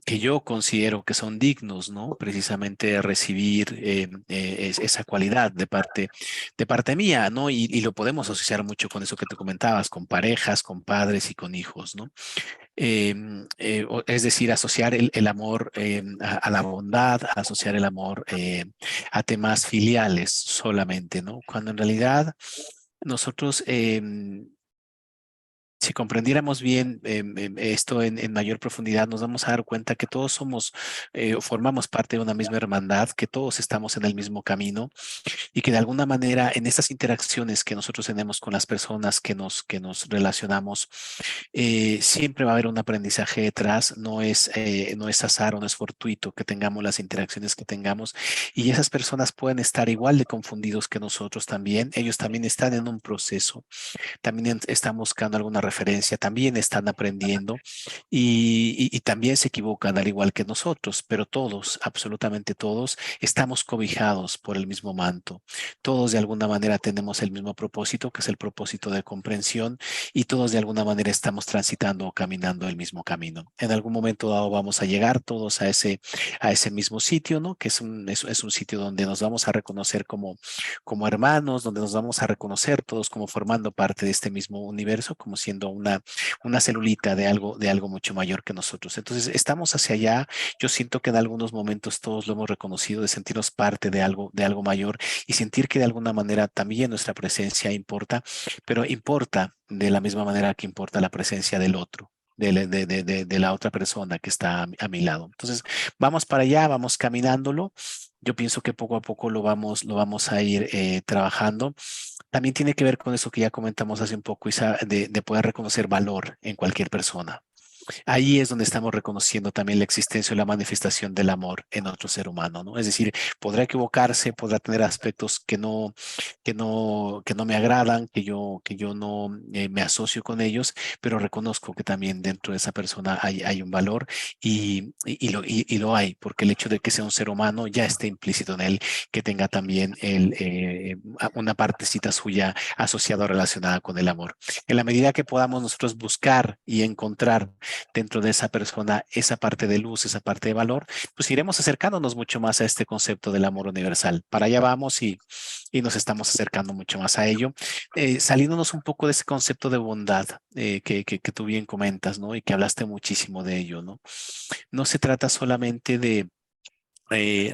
yo considero que son dignos, ¿no? Precisamente de recibir esa cualidad de parte mía, ¿no? Y lo podemos asociar mucho con eso que te comentabas, con parejas, con padres y con hijos, ¿no? Es decir, asociar el amor a la bondad, asociar el amor a temas filiales solamente, ¿no? Cuando en realidad nosotros si comprendiéramos bien esto en mayor profundidad, nos vamos a dar cuenta que todos somos o formamos parte de una misma hermandad, que todos estamos en el mismo camino y que de alguna manera en estas interacciones que nosotros tenemos con las personas que nos relacionamos, siempre va a haber un aprendizaje detrás, no es azar o no es fortuito que tengamos las interacciones que tengamos y esas personas pueden estar igual de confundidos que nosotros también, ellos también están en un proceso también están buscando alguna referencia, también están aprendiendo y también se equivocan al igual que nosotros, pero todos, absolutamente todos, estamos cobijados por el mismo manto. Todos de alguna manera tenemos el mismo propósito, que es el propósito de comprensión, y todos de alguna manera estamos transitando o caminando el mismo camino. En algún momento dado vamos a llegar todos a ese mismo sitio, ¿no? Que es un sitio donde nos vamos a reconocer como hermanos, donde nos vamos a reconocer todos como formando parte de este mismo universo, como siendo una celulita de algo mucho mayor que nosotros. Entonces, estamos hacia allá. Yo siento que en algunos momentos todos lo hemos reconocido, de sentirnos parte de algo mayor y sentir que de alguna manera también nuestra presencia importa, pero importa de la misma manera que importa la presencia del otro. De la otra persona que está a mi lado. Entonces, vamos para allá, vamos caminándolo. Yo pienso que poco a poco lo vamos a ir trabajando. También tiene que ver con eso que ya comentamos hace un poco, Isa, de poder reconocer valor en cualquier persona. Ahí es donde estamos reconociendo también la existencia o la manifestación del amor en otro ser humano, ¿no? Es decir, podrá equivocarse, podrá tener aspectos que no me agradan, que yo no me asocio con ellos, pero reconozco que también dentro de esa persona hay un valor y lo hay, porque el hecho de que sea un ser humano ya está implícito en él, que tenga también una partecita suya asociada o relacionada con el amor. En la medida que podamos nosotros buscar y encontrar dentro de esa persona esa parte de luz, esa parte de valor, pues iremos acercándonos mucho más a este concepto del amor universal. Para allá vamos y nos estamos acercando mucho más a ello, saliéndonos un poco de ese concepto de bondad que tú bien comentas, ¿no? Y que hablaste muchísimo de ello, ¿no? No se trata solamente de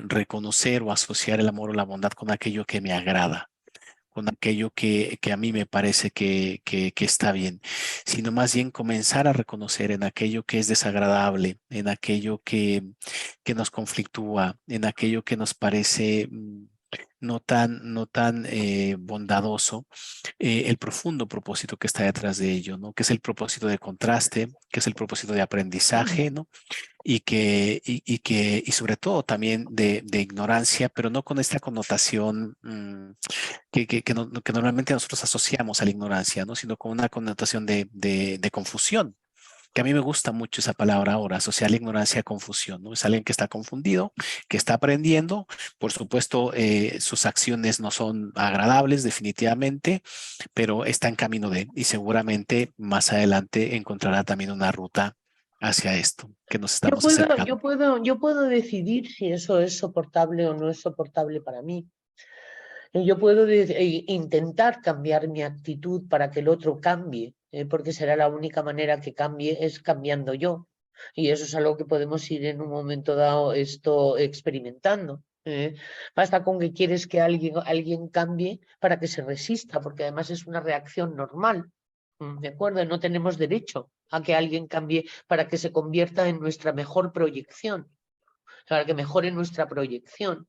reconocer o asociar el amor o la bondad con aquello que me agrada, con aquello que a mí me parece que está bien, sino más bien comenzar a reconocer en aquello que es desagradable, en aquello que nos conflictúa, en aquello que nos parece no tan bondadoso el profundo propósito que está detrás de ello, ¿no? Que es el propósito de contraste, que es el propósito de aprendizaje, ¿no? Y sobre todo también de ignorancia, pero no con esta connotación que normalmente nosotros asociamos a la ignorancia, ¿no? Sino con una connotación de confusión, que a mí me gusta mucho esa palabra ahora, asociar la ignorancia a confusión, ¿no? Es alguien que está confundido, que está aprendiendo, por supuesto, sus acciones no son agradables definitivamente, pero está en camino y seguramente más adelante encontrará también una ruta hacia esto que nos estamos acercando. Yo puedo decidir si eso es soportable o no es soportable para mí. Yo puedo intentar cambiar mi actitud para que el otro cambie, porque será la única manera que cambie es cambiando yo. Y eso es algo que podemos ir en un momento dado experimentando. Basta con que quieres que alguien cambie para que se resista, porque además es una reacción normal. ¿De acuerdo? No tenemos derecho a que alguien cambie para que se convierta en nuestra mejor proyección, para que mejore nuestra proyección.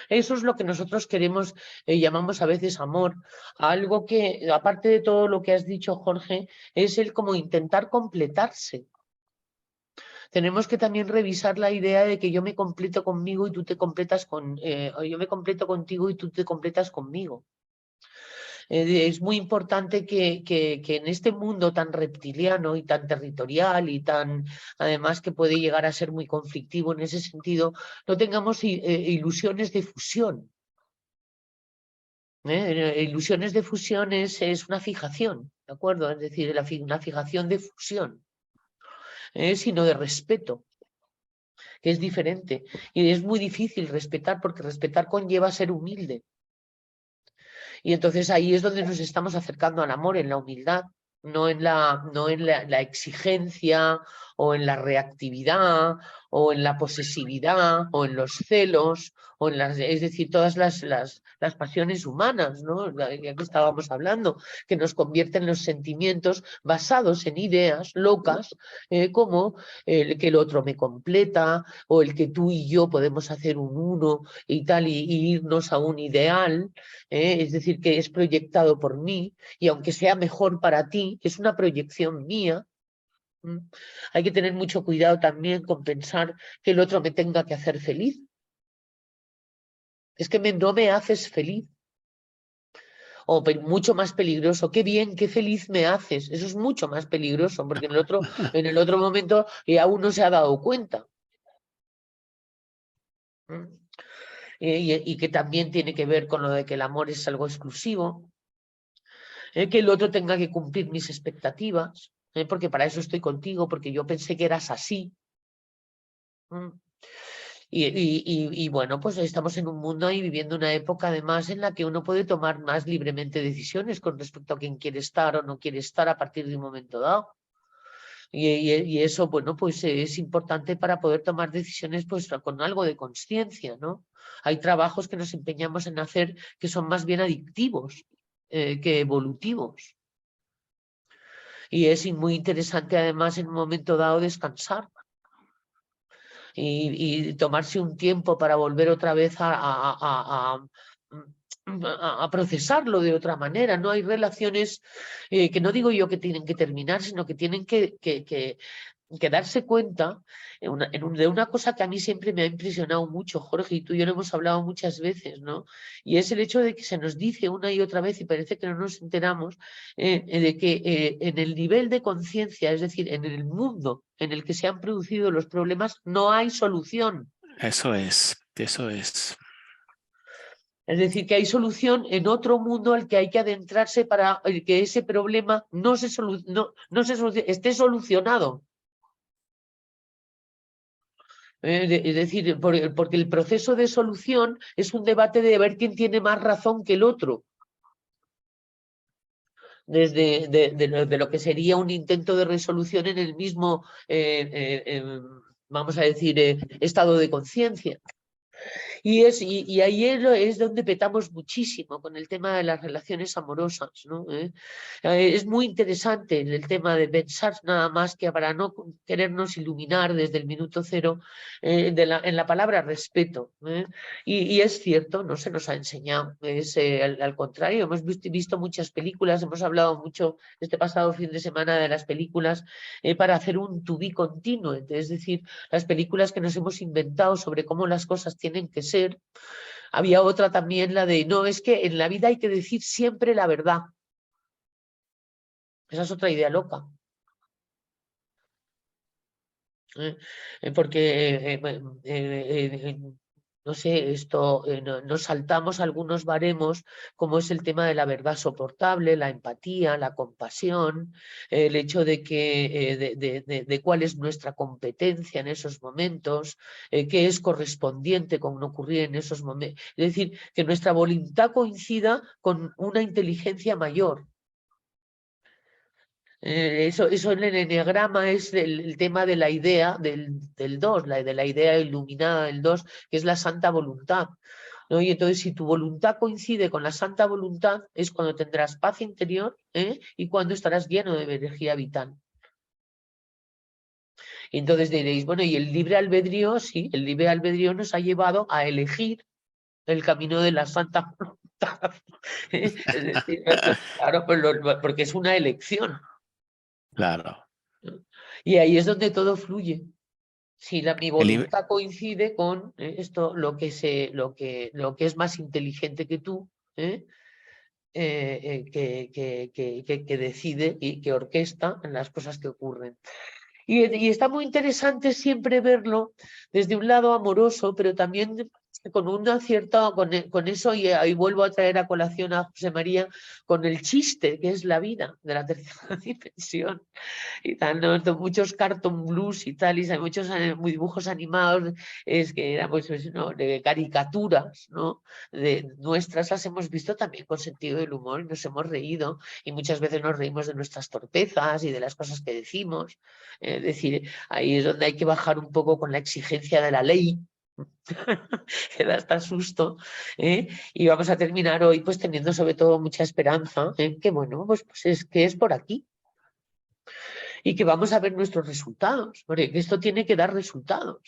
Eso es lo que nosotros queremos, llamamos a veces amor, algo que, aparte de todo lo que has dicho, Jorge, es el como intentar completarse. Tenemos que también revisar la idea de que yo me completo conmigo y tú te completas yo me completo contigo y tú te completas conmigo. Es muy importante que en este mundo tan reptiliano y tan territorial y tan, además, que puede llegar a ser muy conflictivo en ese sentido, no tengamos ilusiones de fusión. Ilusiones de fusión es una fijación, ¿de acuerdo? Es decir, una fijación de fusión, sino de respeto, que es diferente. Y es muy difícil respetar, porque respetar conlleva ser humilde. Y entonces ahí es donde nos estamos acercando al amor, en la humildad, no en la exigencia o en la reactividad o en la posesividad o en los celos o es decir, todas las pasiones humanas, ¿no? Ya que estábamos hablando, que nos convierten los sentimientos basados en ideas locas, como el que el otro me completa o el que tú y yo podemos hacer un uno y tal y irnos a un ideal. Es decir, que es proyectado por mí y aunque sea mejor para ti, es una proyección mía. Hay que tener mucho cuidado también con pensar que el otro me tenga que hacer feliz. Es que no me haces feliz. O mucho más peligroso, qué bien, qué feliz me haces. Eso es mucho más peligroso, porque en el otro momento aún no se ha dado cuenta. Y que también tiene que ver con lo de que el amor es algo exclusivo, que el otro tenga que cumplir mis expectativas, porque para eso estoy contigo, porque yo pensé que eras así. Y bueno, pues estamos en un mundo y viviendo una época además en la que uno puede tomar más libremente decisiones con respecto a quién quiere estar o no quiere estar a partir de un momento dado. Y eso, bueno, pues es importante para poder tomar decisiones pues con algo de consciencia, ¿no? Hay trabajos que nos empeñamos en hacer que son más bien adictivos que evolutivos. Y es muy interesante además en un momento dado descansar y tomarse un tiempo para volver otra vez a procesarlo de otra manera. No hay relaciones que no digo yo que tienen que terminar, sino que tienen que darse cuenta de una cosa que a mí siempre me ha impresionado mucho, Jorge, y tú y yo lo hemos hablado muchas veces, ¿no? Y es el hecho de que se nos dice una y otra vez, y parece que no nos enteramos, de que en el nivel de conciencia, es decir, en el mundo en el que se han producido los problemas, no hay solución. Eso es, eso es. Es decir, que hay solución en otro mundo al que hay que adentrarse para que ese problema esté solucionado. Es decir, porque el proceso de solución es un debate de ver quién tiene más razón que el otro. Desde de lo que sería un intento de resolución en el mismo, vamos a decir, estado de conciencia. Y ahí es donde petamos muchísimo con el tema de las relaciones amorosas, ¿no? Es muy interesante el tema de pensar nada más que para no querernos iluminar desde el minuto cero en la palabra respeto. Y es cierto, no se nos ha enseñado, al contrario, hemos visto muchas películas, hemos hablado mucho este pasado fin de semana de las películas para hacer un to be continuo, es decir, las películas que nos hemos inventado sobre cómo las cosas tienen que ser. Había otra también, la de, no, es que en la vida hay que decir siempre la verdad. Esa es otra idea loca. Porque, no sé, nos saltamos algunos baremos, como es el tema de la verdad soportable, la empatía, la compasión, el hecho de que de cuál es nuestra competencia en esos momentos, qué es correspondiente con ocurrir en esos momentos. Es decir, que nuestra voluntad coincida con una inteligencia mayor. Eso en el eneagrama es el tema de la idea del 2, de la idea iluminada del 2, que es la santa voluntad, ¿no? Y entonces, si tu voluntad coincide con la santa voluntad, es cuando tendrás paz interior y cuando estarás lleno de energía vital. Y entonces diréis, bueno, ¿y el libre albedrío? Sí, el libre albedrío nos ha llevado a elegir el camino de la santa voluntad. Es decir, claro, porque es una elección. Claro. Y ahí es donde todo fluye. Si mi El libre- voluntad coincide con esto, lo que es más inteligente que tú, que decide y que orquesta en las cosas que ocurren. Y está muy interesante siempre verlo desde un lado amoroso, pero también con una cierta, con eso, y ahí vuelvo a traer a colación a José María, con el chiste, que es la vida de la tercera dimensión. Y tal, ¿no? Muchos cartoon blues y tal, y hay muchos muy dibujos animados, es que eran pues, ¿no? de caricaturas, ¿no? De nuestras las hemos visto también con sentido del humor y nos hemos reído, y muchas veces nos reímos de nuestras torpezas y de las cosas que decimos. Es decir, ahí es donde hay que bajar un poco con la exigencia de la ley, que da hasta susto, y vamos a terminar hoy pues teniendo sobre todo mucha esperanza en que bueno, pues es que es por aquí y que vamos a ver nuestros resultados, porque esto tiene que dar resultados.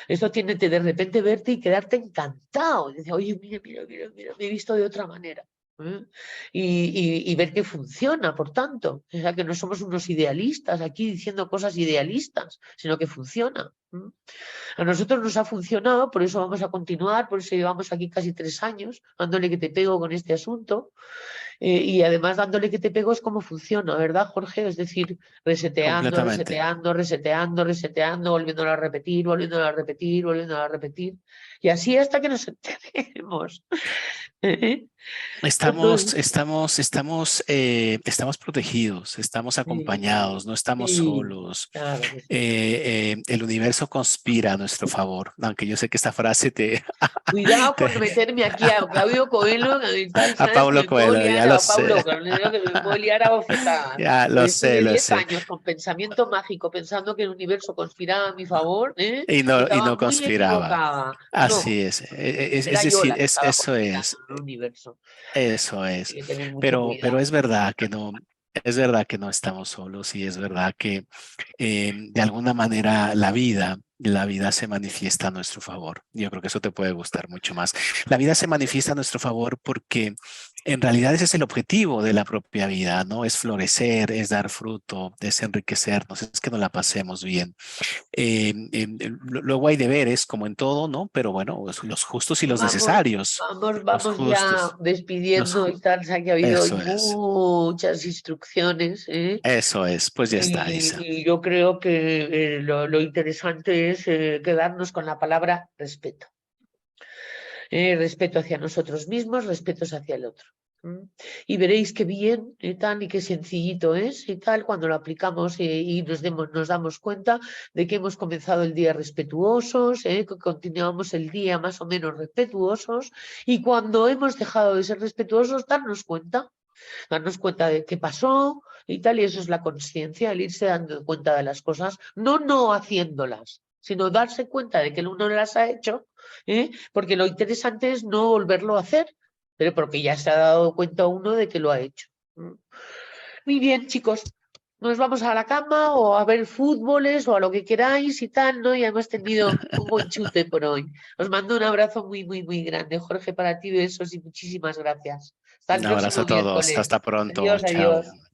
Esto tiene que de repente verte y quedarte encantado. Y decir, oye, mira, me he visto de otra manera. Y ver que funciona, por tanto. O sea, que no somos unos idealistas aquí diciendo cosas idealistas, sino que funciona. A nosotros nos ha funcionado, por eso vamos a continuar, por eso llevamos aquí casi 3 años dándole que te pego con este asunto. Y además dándole que te pego es cómo funciona, ¿verdad, Jorge? Es decir, reseteando, Completamente. volviéndolo a repetir, volviéndolo a repetir, volviéndolo a repetir. Y así hasta que nos enteremos. Entonces, Estamos protegidos, estamos sí, acompañados, no estamos sí, solos. claro que sí. El universo conspira a nuestro favor, aunque yo sé que esta frase Cuidado con te- meterme aquí a Claudio Coelho y tal, a ¿sabes? Que Paulo me puedo Coelho, liar ya lo a Paulo sé, Coelho, que me puedo liar a bofetadas. ya Estuve lo 10 sé, años con pensamiento mágico, pensando que el universo conspiraba a mi favor, y y estaba no muy conspiraba. equivocada. No, Así es, es era yo decir, la que estaba eso conspirando es, en el universo. eso Hay es, que tener mucho pero cuidado. es verdad que no, es verdad que no estamos solos y es verdad que de alguna manera la vida se manifiesta a nuestro favor. Yo creo que eso te puede gustar mucho más. La vida se manifiesta a nuestro favor porque en realidad ese es el objetivo de la propia vida, ¿no? Es florecer, es dar fruto, es enriquecernos, es que nos la pasemos bien. Luego hay deberes, como en todo, ¿no? Pero bueno, los justos y los Vamos, necesarios. Los vamos ya justos. Los despidiendo ju- y tal. O sea que ha habido hoy Eso es. muchas instrucciones, Eso es. Pues ya está, Isa. y yo creo que lo interesante es quedarnos con la palabra respeto. Respeto hacia nosotros mismos, respeto hacia el otro. Y veréis qué bien y tal, y qué sencillito es y tal, cuando lo aplicamos y nos damos cuenta de que hemos comenzado el día respetuosos, que continuamos el día más o menos respetuosos, y cuando hemos dejado de ser respetuosos, darnos cuenta de qué pasó y tal, y eso es la conciencia, el irse dando cuenta de las cosas, no haciéndolas, sino darse cuenta de que uno las ha hecho, porque lo interesante es no volverlo a hacer, pero porque ya se ha dado cuenta uno de que lo ha hecho. Muy bien, chicos. Nos vamos a la cama o a ver fútboles o a lo que queráis y tal, ¿no? Ya hemos tenido un buen chute por hoy. Os mando un abrazo muy, muy, muy grande. Jorge, para ti besos y muchísimas gracias. Hasta el Un abrazo próximo a todos. miércoles. Hasta pronto. Adiós, Chao. adiós.